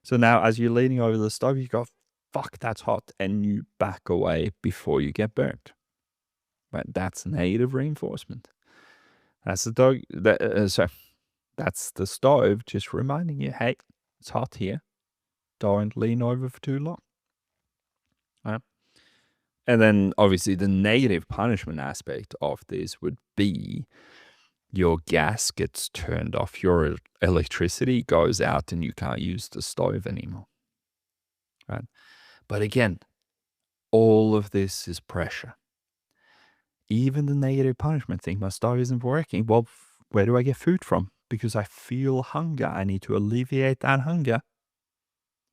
So now as you're leaning over the stove, you go, fuck, that's hot. And you back away before you get burnt. Right? That's negative reinforcement. That's that's the stove just reminding you, hey, it's hot here. don't lean over for too long. Right? And then obviously the negative punishment aspect of this would be your gas gets turned off, your electricity goes out, and you can't use the stove anymore. Right? But again, all of this is pressure. Even the negative punishment thing, my stove isn't working. Well, where do I get food from? Because I feel hunger. I need to alleviate that hunger.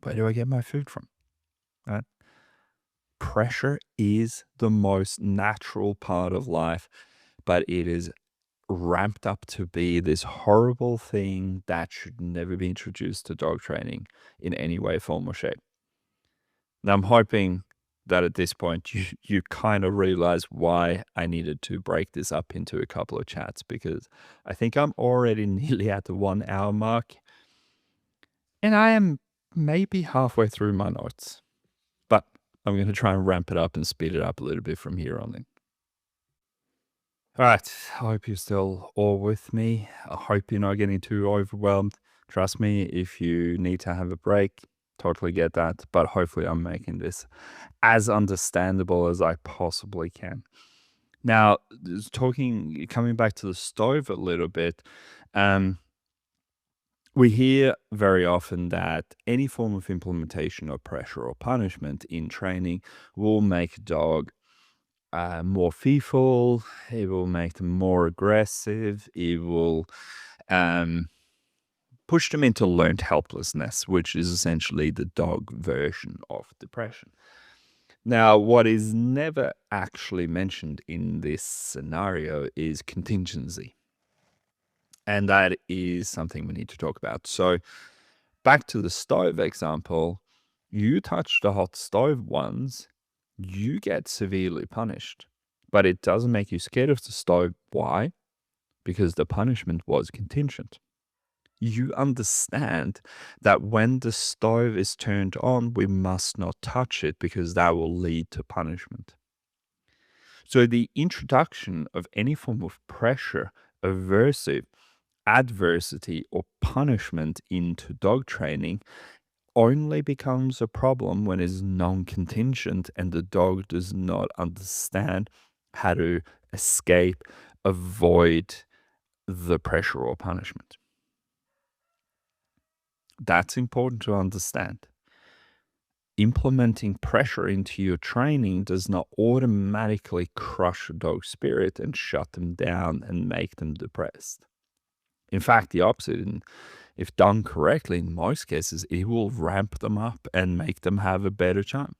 Where do I get my food from? Right? Pressure is the most natural part of life, but it is ramped up to be this horrible thing that should never be introduced to dog training in any way, form, or shape. Now, I'm hoping that at this point you kind of realize why I needed to break this up into a couple of chats, because I think I'm already nearly at the 1 hour mark, and I am maybe halfway through my notes, but I'm going to try and ramp it up and speed it up a little bit from here on in. All right. I hope you're still all with me. I hope you're not getting too overwhelmed. Trust me, if you need to have a break, totally get that. But hopefully, I'm making this as understandable as I possibly can. Now, coming back to the stove a little bit, we hear very often that any form of implementation of pressure or punishment in training will make a dog more fearful. It will make them more aggressive. It will push them into learned helplessness, which is essentially the dog version of depression. Now, what is never actually mentioned in this scenario is contingency. And that is something we need to talk about. So, back to the stove example, you touch the hot stove once, you get severely punished. But it doesn't make you scared of the stove. Why? Because the punishment was contingent. You understand that when the stove is turned on, we must not touch it because that will lead to punishment. So the introduction of any form of pressure, aversive, adversity, or punishment into dog training only becomes a problem when it's non-contingent and the dog does not understand how to escape, avoid the pressure or punishment. That's important to understand. Implementing pressure into your training does not automatically crush a dog's spirit and shut them down and make them depressed. In fact, the opposite. And if done correctly, in most cases, it will ramp them up and make them have a better time.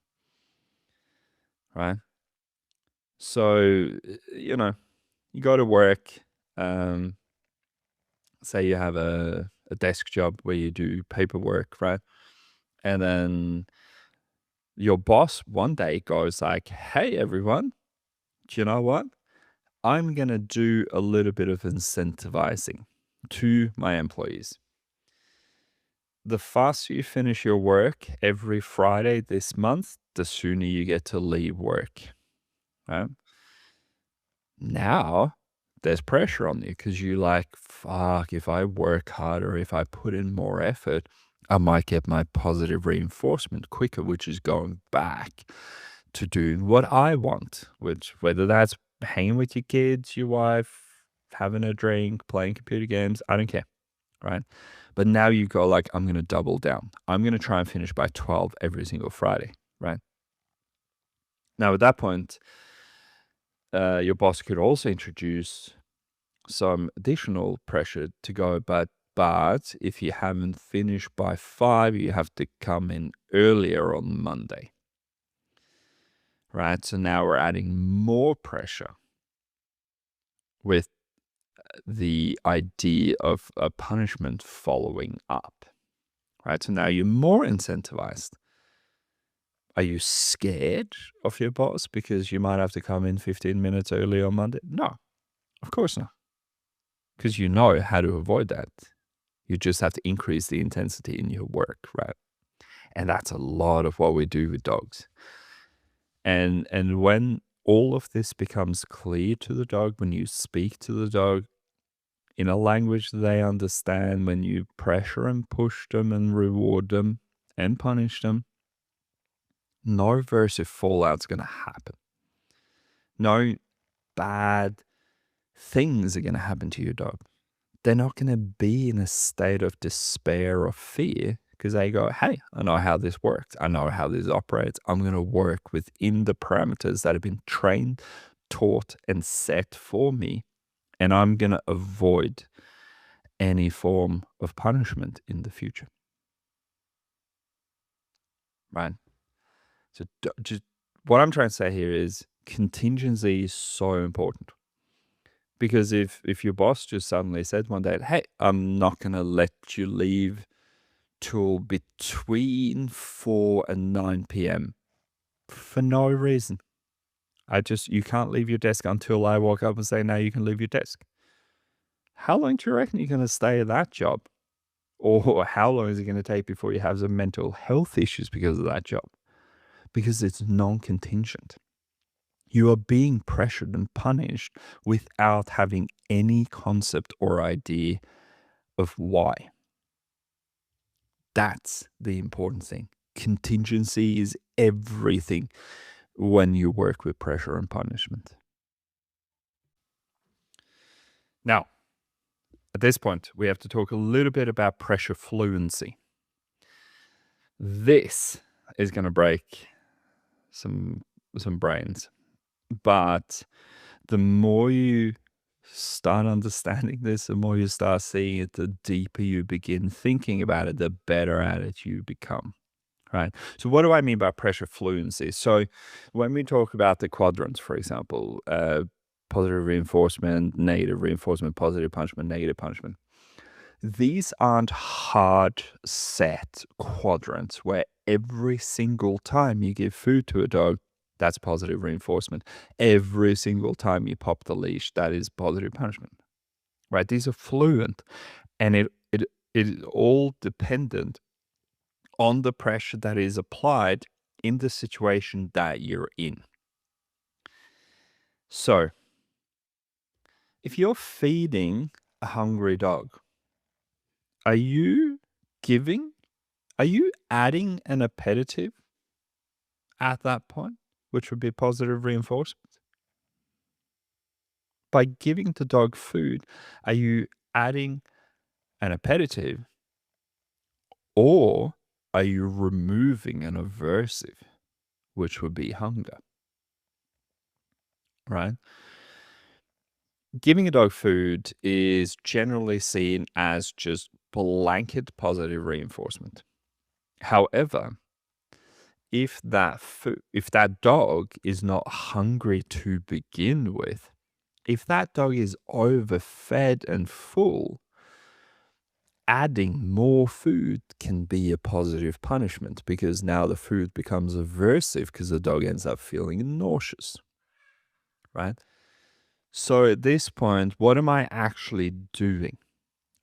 Right? So, you go to work, say you have a desk job where you do paperwork, right? And then your boss one day goes like, hey, everyone, do you know what? I'm going to do a little bit of incentivizing to my employees. The faster you finish your work every Friday this month, the sooner you get to leave work. Right? Now, there's pressure on you because you're like, fuck, if I work harder, if I put in more effort, I might get my positive reinforcement quicker, which is going back to doing what I want, which whether that's hanging with your kids, your wife, having a drink, playing computer games, I don't care, right? But now you go like, I'm going to double down. I'm going to try and finish by 12 every single Friday, right? Now, at that point, your boss could also introduce some additional pressure to go, but if you haven't finished by 5, you have to come in earlier on Monday. Right? So now we're adding more pressure with the idea of a punishment following up. Right? So now you're more incentivized. Are you scared of your boss because you might have to come in 15 minutes early on Monday? No, of course not. Because you know how to avoid that. You just have to increase the intensity in your work, right? And that's a lot of what we do with dogs. And when all of this becomes clear to the dog, when you speak to the dog in a language they understand, when you pressure and push them and reward them and punish them, no aversive fallout's going to happen. No bad things are going to happen to your dog. They're not going to be in a state of despair or fear because they go, hey, I know how this works. I know how this operates. I'm going to work within the parameters that have been trained, taught, and set for me. And I'm going to avoid any form of punishment in the future. Right? So just what I'm trying to say here is contingency is so important. Because if your boss just suddenly said one day, hey, I'm not going to let you leave till between 4 and 9 p.m. for no reason. You can't leave your desk until I walk up and say, now you can leave your desk. How long do you reckon you're going to stay at that job? Or how long is it going to take before you have some mental health issues because of that job? Because it's non-contingent. You are being pressured and punished without having any concept or idea of why. That's the important thing. Contingency is everything when you work with pressure and punishment. Now, at this point, we have to talk a little bit about pressure fluency. This is going to break some brains. But the more you start understanding this, the more you start seeing it, the deeper you begin thinking about it, the better at it you become. Right. So what do I mean by pressure fluency? So when we talk about the quadrants, for example, positive reinforcement, negative reinforcement, positive punishment, negative punishment, these aren't hard set quadrants where every single time you give food to a dog, that's positive reinforcement. Every single time you pop the leash, that is positive punishment. Right? These are fluent, and it is all dependent on the pressure that is applied in the situation that you're in. So, if you're feeding a hungry dog, are you adding an appetitive at that point, which would be positive reinforcement? By giving the dog food, are you adding an appetitive, or are you removing an aversive, which would be hunger? Right? Giving a dog food is generally seen as just blanket positive reinforcement. However, if that dog is not hungry to begin with, if that dog is overfed and full, adding more food can be a positive punishment because now the food becomes aversive because the dog ends up feeling nauseous, right? So at this point, what am I actually doing?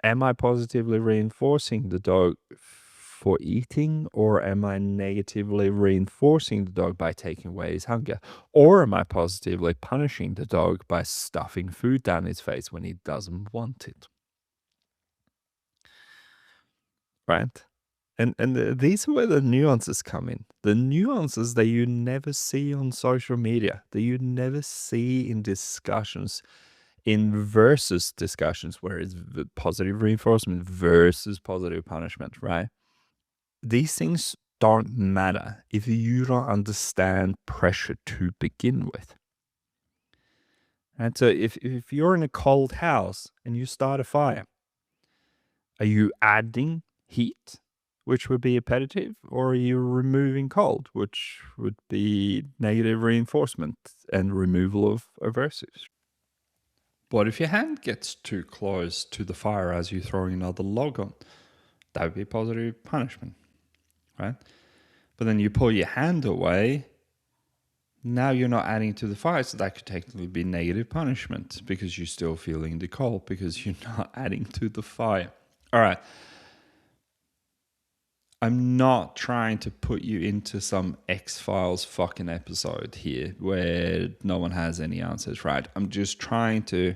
Am I positively reinforcing the dog for eating, or am I negatively reinforcing the dog by taking away his hunger? Or am I positively punishing the dog by stuffing food down his face when he doesn't want it? Right? And these are where the nuances come in. The nuances that you never see on social media, that you never see in discussions, in versus discussions, where it's positive reinforcement versus positive punishment, right? These things don't matter if you don't understand pressure to begin with. And so if you're in a cold house and you start a fire, are you adding heat, which would be appetitive, or are you removing cold, which would be negative reinforcement and removal of aversives? What if your hand gets too close to the fire as you're throwing another log on? That would be positive punishment, right? But then you pull your hand away, now you're not adding to the fire, so that could technically be negative punishment because you're still feeling the cold because you're not adding to the fire. All right. I'm not trying to put you into some X-Files fucking episode here where no one has any answers, right? I'm just trying to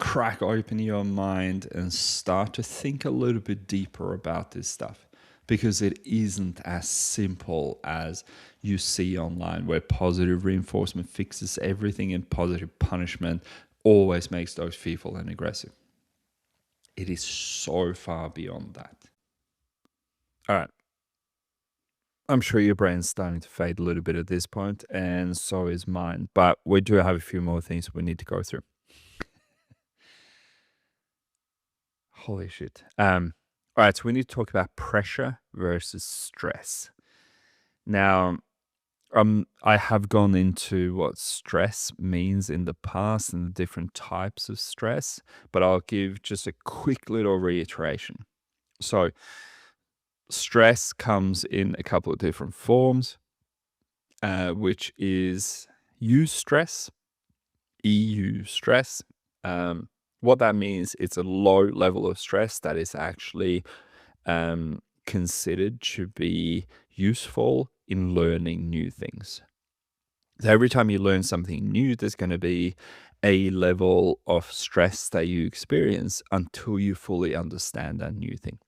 crack open your mind and start to think a little bit deeper about this stuff. because it isn't as simple as you see online, where positive reinforcement fixes everything and positive punishment always makes dogs fearful and aggressive. It is so far beyond that. All right. I'm sure your brain's starting to fade a little bit at this point, and so is mine. But we do have a few more things we need to go through. Holy shit. All right, so we need to talk about pressure versus stress. Now, I have gone into what stress means in the past and the different types of stress, but I'll give just a quick little reiteration. So, stress comes in a couple of different forms, which is eustress, EU stress. What that means, it's a low level of stress that is actually considered to be useful in learning new things. So every time you learn something new, there's going to be a level of stress that you experience until you fully understand that new thing.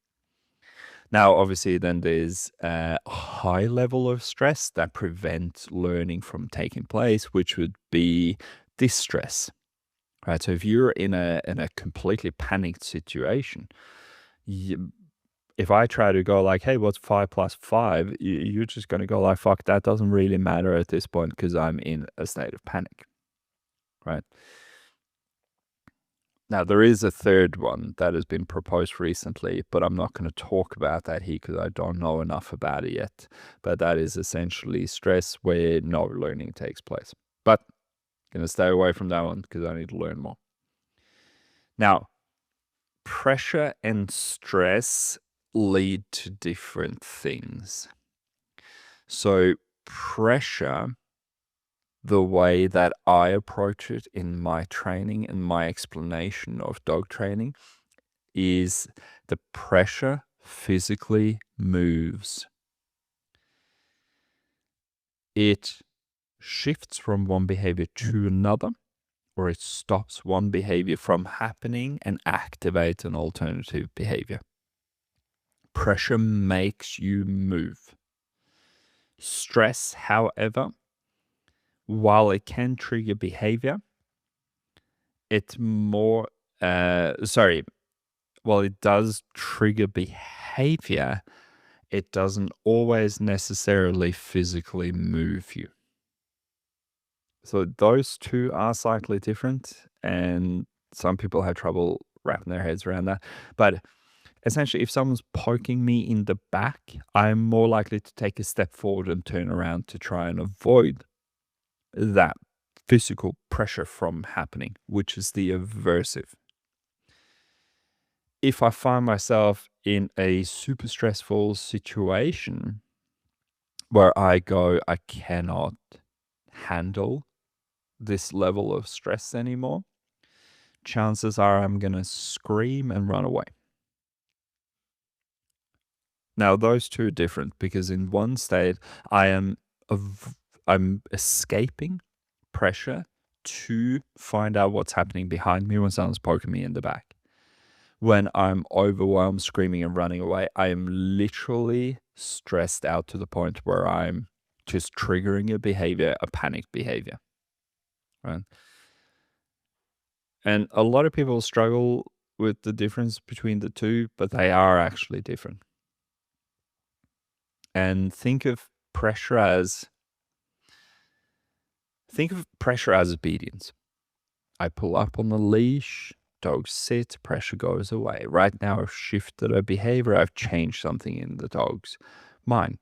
Now, obviously, then there's a high level of stress that prevents learning from taking place, which would be distress. Right. So if you're in a completely panicked situation, if I try to go like, hey, what's 5 + 5? You're just going to go like, fuck, that doesn't really matter at this point because I'm in a state of panic. Right. Now, there is a third one that has been proposed recently, but I'm not going to talk about that here because I don't know enough about it yet. But that is essentially stress where no learning takes place. But I'm going to stay away from that one because I need to learn more. Now, pressure and stress lead to different things. So, pressure, the way that I approach it in my training and my explanation of dog training, is the pressure physically moves. It shifts from one behavior to another, or it stops one behavior from happening and activates an alternative behavior. Pressure makes you move. Stress, however, while it can trigger behavior, it's more, while it does trigger behavior, it doesn't always necessarily physically move you. So those two are slightly different, and some people have trouble wrapping their heads around that. But essentially, if someone's poking me in the back, I'm more likely to take a step forward and turn around to try and avoid that physical pressure from happening, which is the aversive. If I find myself in a super stressful situation where I cannot handle this level of stress anymore, chances are I'm going to scream and run away. Now, those two are different because in one state, I'm escaping pressure to find out what's happening behind me when someone's poking me in the back. When I'm overwhelmed, screaming and running away, I am literally stressed out to the point where I'm just triggering a behavior, a panic behavior. Right. And a lot of people struggle with the difference between the two, but they are actually different. And think of pressure as obedience. I pull up on the leash, dog sit, pressure goes away. Right now, I've shifted a behavior, I've changed something in the dog's mind.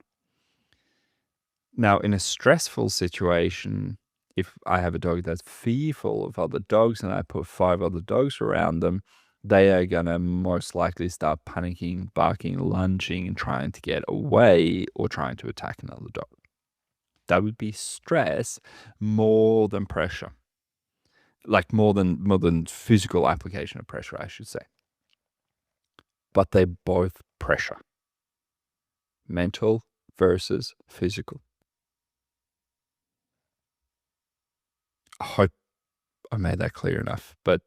Now, in a stressful situation, if I have a dog that's fearful of other dogs and I put 5 other dogs around them, they are going to most likely start panicking, barking, lunging, and trying to get away or trying to attack another dog. That would be stress more than pressure. Like more than physical application of pressure, I should say. But they're both pressure. Mental versus physical. I hope I made that clear enough. But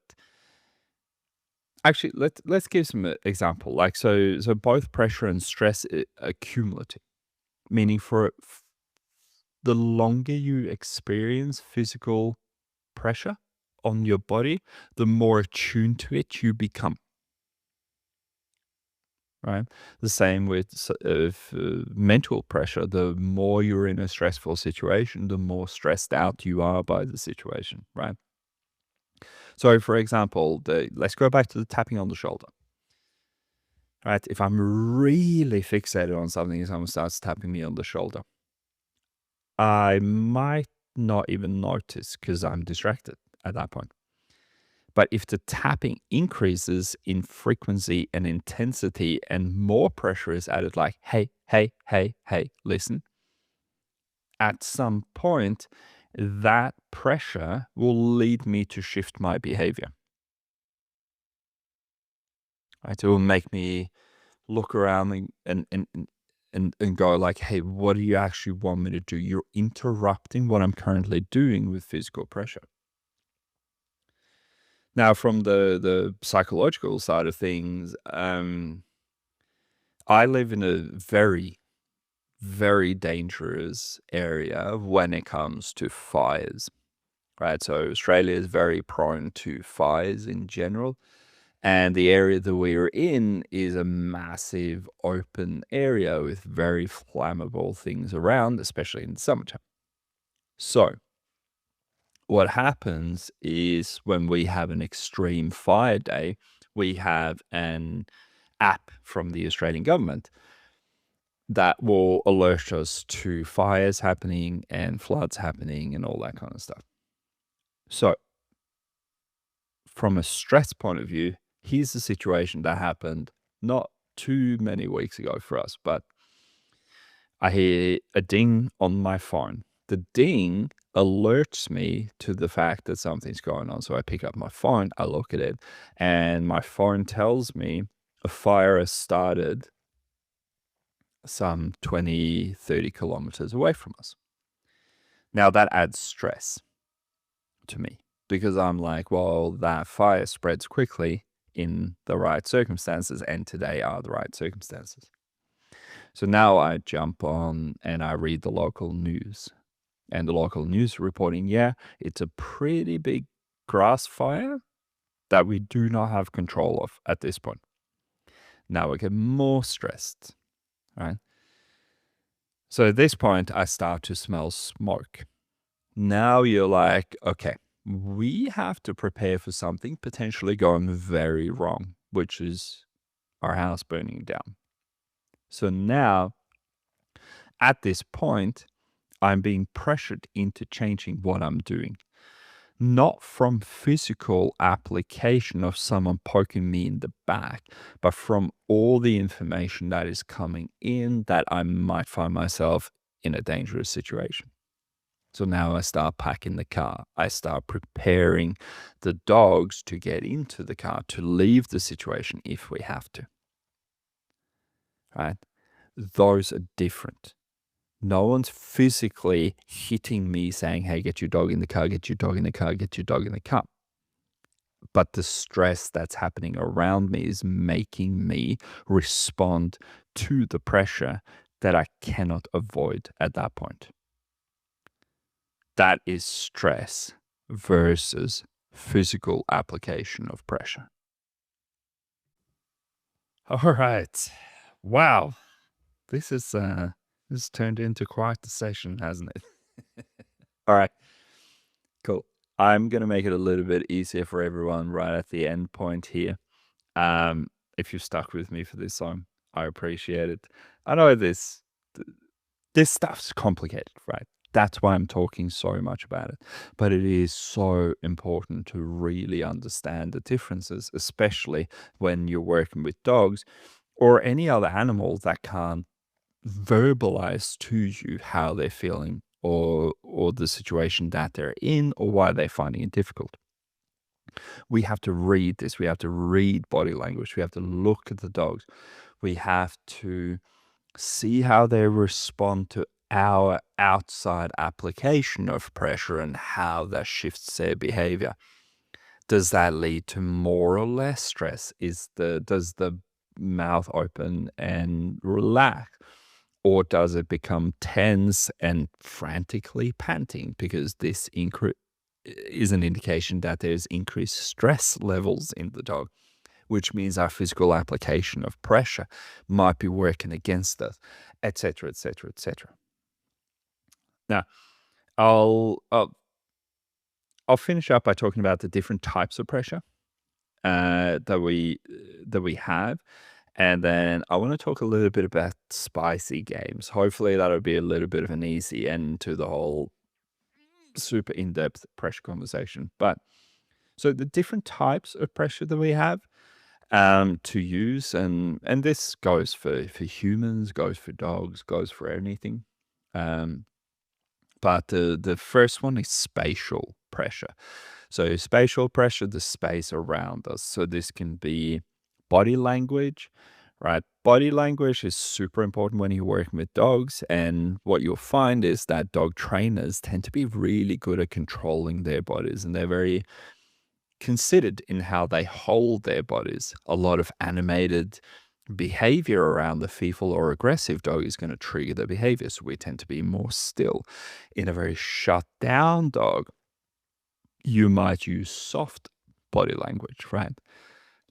Actually, let's give some example. Like so both pressure and stress are cumulative, meaning for the longer you experience physical pressure on your body, the more attuned to it you become, right? The same with mental pressure. The more you're in a stressful situation, the more stressed out you are by the situation, right? So, for example, let's go back to the tapping on the shoulder, right? If I'm really fixated on something and someone starts tapping me on the shoulder, I might not even notice because I'm distracted at that point. But if the tapping increases in frequency and intensity and more pressure is added, like, hey, hey, hey, hey, listen, at some point, that pressure will lead me to shift my behavior. Right? It will make me look around and go like, hey, what do you actually want me to do? You're interrupting what I'm currently doing with physical pressure. Now, from the psychological side of things, I live in a very, very dangerous area when it comes to fires, right? So Australia is very prone to fires in general. And the area that we're in is a massive open area with very flammable things around, especially in summertime. So what happens is when we have an extreme fire day, we have an app from the Australian government that will alert us to fires happening and floods happening and all that kind of stuff. So, from a stress point of view, here's the situation that happened not too many weeks ago for us, but I hear a ding on my phone. The ding alerts me to the fact that something's going on. So I pick up my phone, I look at it, and my phone tells me a fire has started some 20, 30 kilometers away from us. Now that adds stress to me because I'm like, well, that fire spreads quickly in the right circumstances, and today are the right circumstances. So now I jump on and I read the local news, and the local news reporting, yeah, it's a pretty big grass fire that we do not have control of at this point. Now I get more stressed, right? So at this point, I start to smell smoke. Now you're like, okay, we have to prepare for something potentially going very wrong, which is our house burning down. So now, at this point, I'm being pressured into changing what I'm doing. Not from physical application of someone poking me in the back, but from all the information that is coming in that I might find myself in a dangerous situation. So now I start packing the car. I start preparing the dogs to get into the car to leave the situation if we have to. Right? Those are different. No one's physically hitting me saying, hey, get your dog in the car, get your dog in the car, get your dog in the car. But the stress that's happening around me is making me respond to the pressure that I cannot avoid at that point. That is stress versus physical application of pressure. All right. Wow. This turned into quite the session, hasn't it? All right. Cool. I'm gonna make it a little bit easier for everyone right at the end point here. If you've stuck with me for this song, I appreciate it. I know this stuff's complicated, right? That's why I'm talking so much about it. But it is so important to really understand the differences, especially when you're working with dogs or any other animal that can't verbalize to you how they're feeling or the situation that they're in or why they're finding it difficult. We have to read this. We have to read body language. We have to look at the dogs. We have to see how they respond to our outside application of pressure and how that shifts their behavior. does that lead to more or less stress? Does the mouth open and relax? Or does it become tense and frantically panting? Because this is an indication that there's increased stress levels in the dog, which means our physical application of pressure might be working against us, etc., etc., etc. Now, I'll finish up by talking about the different types of pressure that we have, and then I want to talk a little bit about spicy games. Hopefully, that'll be a little bit of an easy end to the whole super in-depth pressure conversation. But so the different types of pressure that we have to use, and this goes for humans, goes for dogs, goes for anything. Um, but the first one is spatial pressure. So spatial pressure, the space around us. So this can be body language, right? Body language is super important when you're working with dogs. And what you'll find is that dog trainers tend to be really good at controlling their bodies, and they're very considered in how they hold their bodies. A lot of animated behavior around the fearful or aggressive dog is going to trigger the behavior. So we tend to be more still. In a very shut down dog, you might use soft body language, right?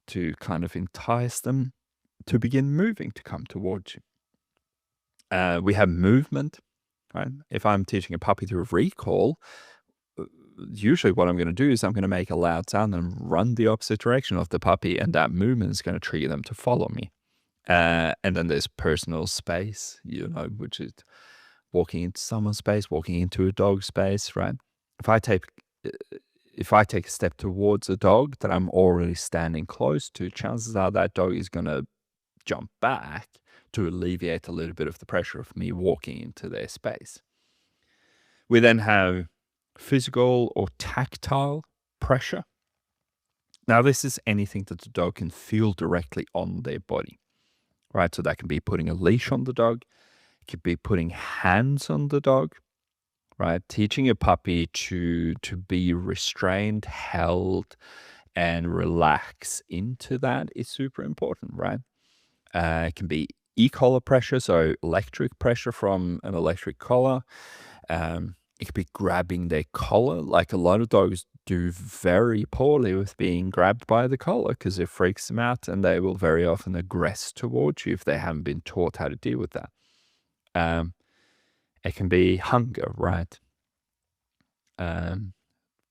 To kind of entice them to begin moving, to come towards you. We have movement, right? If I'm teaching a puppy to recall, usually what I'm going to do is I'm going to make a loud sound and run the opposite direction of the puppy, and that movement is going to trigger them to follow me. And then there's personal space, which is walking into someone's space, walking into a dog's space, right? If I take a step towards a dog that I'm already standing close to, chances are that dog is going to jump back to alleviate a little bit of the pressure of me walking into their space. We then have physical or tactile pressure. Now, this is anything that the dog can feel directly on their body, right? So that can be putting a leash on the dog. It could be putting hands on the dog, right? Teaching a puppy to be restrained, held, and relax into that is super important, right? It can be e-collar pressure, so electric pressure from an electric collar. It could be grabbing their collar. Like, a lot of dogs do very poorly with being grabbed by the collar because it freaks them out, and they will very often aggress towards you if they haven't been taught how to deal with that. It can be hunger, right?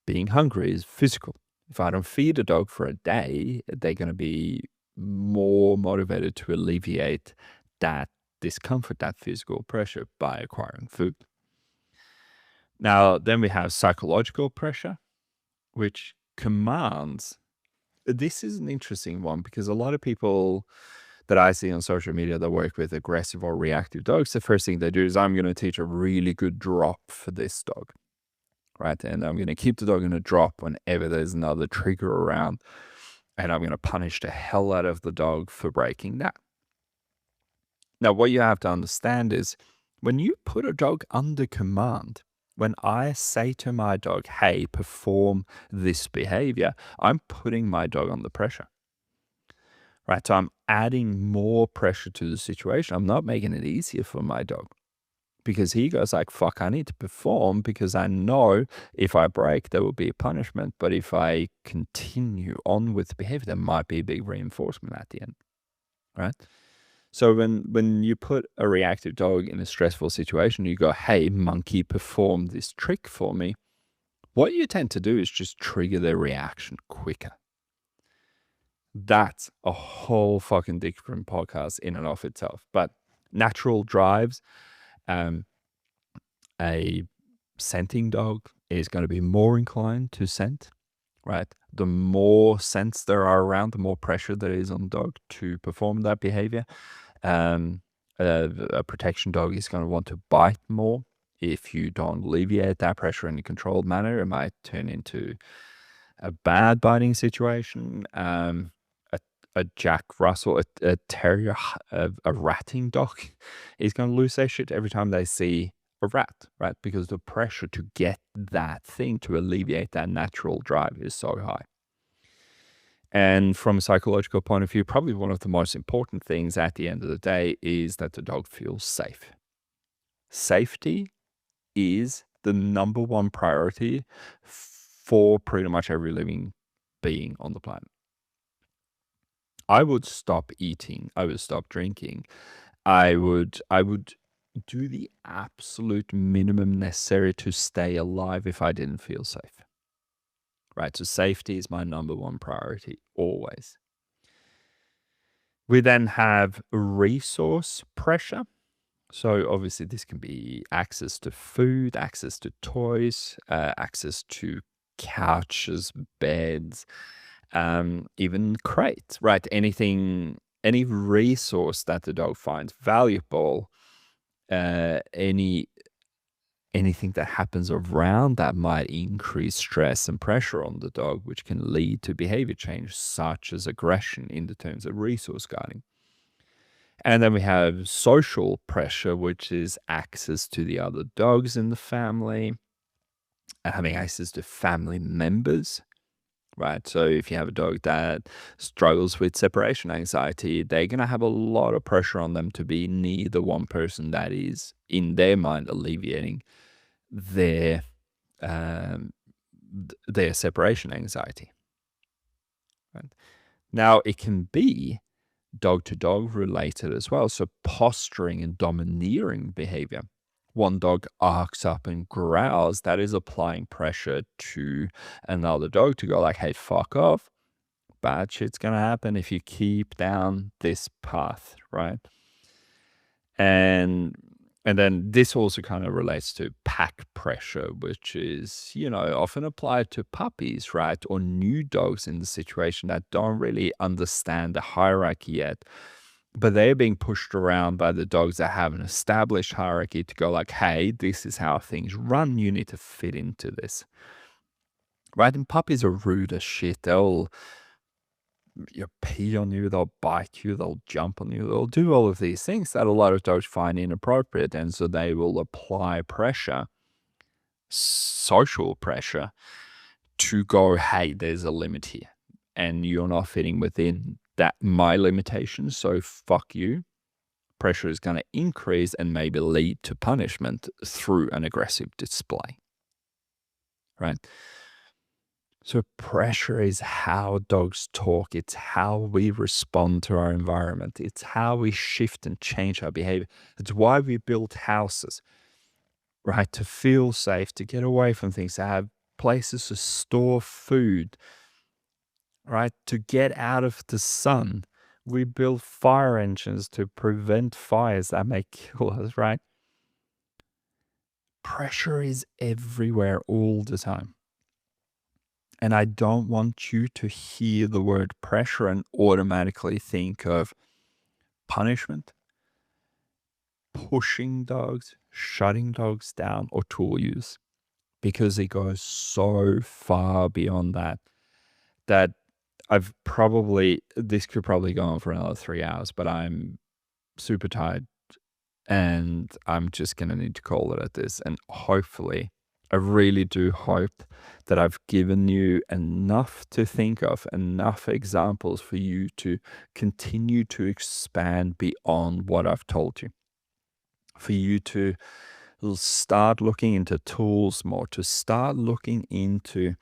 Being hungry is physical. If I don't feed a dog for a day, they're going to be more motivated to alleviate that discomfort, that physical pressure, by acquiring food. Now, then we have psychological pressure, which commands. This is an interesting one because a lot of people that I see on social media that work with aggressive or reactive dogs, the first thing they do is, I'm going to teach a really good drop for this dog, right? And I'm going to keep the dog in a drop whenever there's another trigger around, and I'm going to punish the hell out of the dog for breaking that. Now, what you have to understand is, when you put a dog under command, when I say to my dog, hey, perform this behavior, I'm putting my dog under pressure, right? So I'm adding more pressure to the situation. I'm not making it easier for my dog, because he goes like, fuck, I need to perform because I know if I break, there will be a punishment. But if I continue on with the behavior, there might be a big reinforcement at the end, right? So when you put a reactive dog in a stressful situation, you go, hey, monkey, perform this trick for me. What you tend to do is just trigger their reaction quicker. That's a whole fucking different podcast in and of itself. But natural drives, a scenting dog is going to be more inclined to scent, right? The more scents there are around, the more pressure there is on the dog to perform that behavior. A protection dog is going to want to bite more. If you don't alleviate that pressure in a controlled manner, it might turn into a bad biting situation. A Jack Russell, a terrier, a ratting dog is going to lose their shit every time they see a rat, right? Because the pressure to get that thing, to alleviate that natural drive, is so high. And from a psychological point of view, probably one of the most important things at the end of the day is that the dog feels safe. Safety is the number one priority for pretty much every living being on the planet. I would stop eating, I would stop drinking. I would do the absolute minimum necessary to stay alive if I didn't feel safe. Right? So safety is my number one priority always. We then have resource pressure. So obviously this can be access to food, access to toys, access to couches, beds, even crates, right? Any resource that the dog finds valuable, anything that happens around that might increase stress and pressure on the dog, which can lead to behavior change, such as aggression in the terms of resource guarding. And then we have social pressure, which is access to the other dogs in the family, having access to family members, right? So if you have a dog that struggles with separation anxiety, they're going to have a lot of pressure on them to be near the one person that is, in their mind, alleviating their um, their separation anxiety. Right? Now, it can be dog to dog related as well. So, posturing and domineering behavior. One dog arcs up and growls, that is applying pressure to another dog to go like, hey, fuck off. Bad shit's going to happen if you keep down this path, right? And then this also kind of relates to pack pressure, which is, often applied to puppies, right? Or new dogs in the situation that don't really understand the hierarchy yet. But they're being pushed around by the dogs that have an established hierarchy to go like, hey, this is how things run. You need to fit into this. Right? And puppies are rude as shit. They'll pee on you, they'll bite you, they'll jump on you, they'll do all of these things that a lot of dogs find inappropriate. And so they will apply pressure, social pressure, to go, hey, there's a limit here. And you're not fitting within my limitations. So fuck you. Pressure is going to increase and maybe lead to punishment through an aggressive display. Right? So pressure is how dogs talk. It's how we respond to our environment. It's how we shift and change our behavior. It's why we build houses, right? To feel safe, to get away from things, to have places to store food, right? To get out of the sun. We build fire engines to prevent fires that may kill us, right? Pressure is everywhere all the time. And I don't want you to hear the word pressure and automatically think of punishment, pushing dogs, shutting dogs down, or tool use, because it goes so far beyond that, that this could probably go on for another 3 hours, but I'm super tired and I'm just going to need to call it at this. And hopefully, I really do hope that I've given you enough to think of, enough examples for you to continue to expand beyond what I've told you. For you to start looking into tools more, to start looking into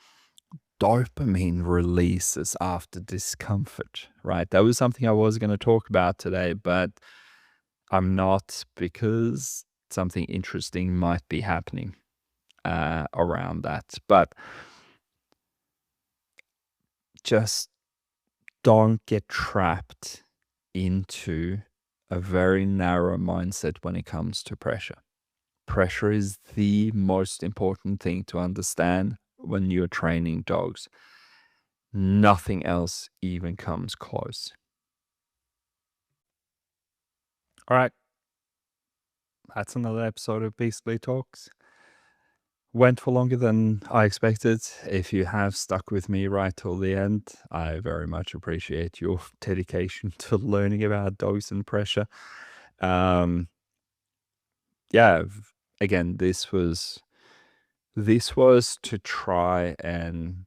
dopamine releases after discomfort, right? That was something I was going to talk about today, but I'm not, because something interesting might be happening around that. But just don't get trapped into a very narrow mindset when it comes to pressure. Pressure is the most important thing to understand when you're training dogs. Nothing else even comes close. All right. That's another episode of Beastly Talks. Went for longer than I expected. If you have stuck with me right till the end, I very much appreciate your dedication to learning about dogs and pressure. Um, yeah, again, this was to try and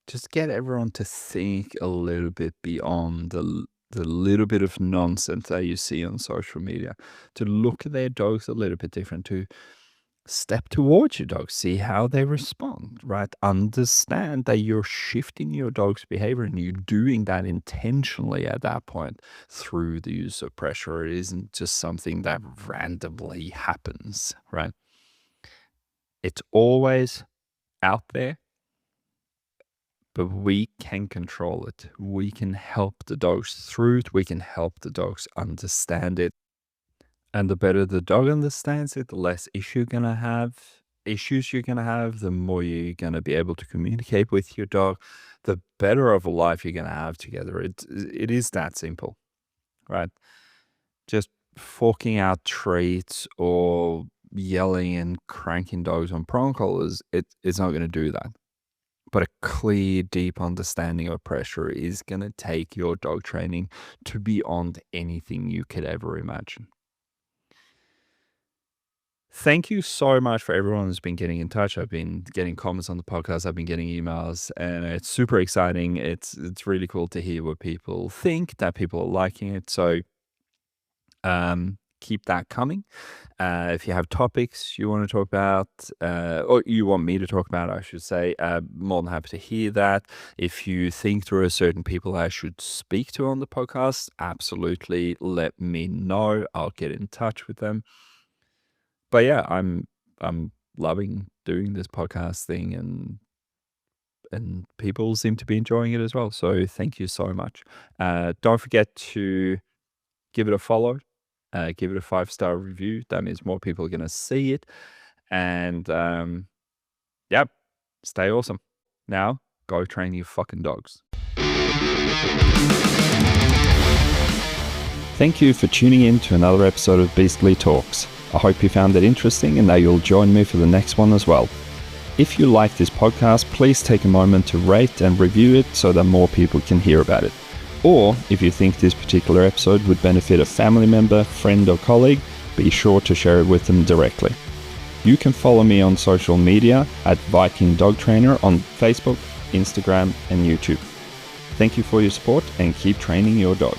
just get everyone to think a little bit beyond the little bit of nonsense that you see on social media, to look at their dogs a little bit different, to step towards your dog, see how they respond, right? Understand that you're shifting your dog's behavior and you're doing that intentionally at that point through the use of pressure. It isn't just something that randomly happens, right? It's always out there, but we can control it. We can help the dogs through it. We can help the dogs understand it. And the better the dog understands it, the less issues you're gonna have, the more you're gonna be able to communicate with your dog, the better of a life you're gonna have together. It is that simple, right? Just forking out treats or yelling and cranking dogs on prong collars, it's not gonna do that. But a clear, deep understanding of pressure is gonna take your dog training to beyond anything you could ever imagine. Thank you so much for everyone who's been getting in touch. I've been getting comments on the podcast. I've been getting emails, and it's super exciting. It's really cool to hear what people think, that people are liking it. So keep that coming. If you have topics you want to talk about, or you want me to talk about, I should say, more than happy to hear that. If you think there are certain people I should speak to on the podcast, absolutely let me know. I'll get in touch with them. But yeah, I'm loving doing this podcast thing, and people seem to be enjoying it as well. So thank you so much. Don't forget to give it a follow, give it a 5-star review. That means more people are gonna see it. And yeah, stay awesome. Now go train your fucking dogs. Thank you for tuning in to another episode of Beastly Talks. I hope you found it interesting and that you'll join me for the next one as well. If you like this podcast, please take a moment to rate and review it so that more people can hear about it. Or if you think this particular episode would benefit a family member, friend, or colleague, be sure to share it with them directly. You can follow me on social media at Viking Dog Trainer on Facebook, Instagram, and YouTube. Thank you for your support and keep training your dog.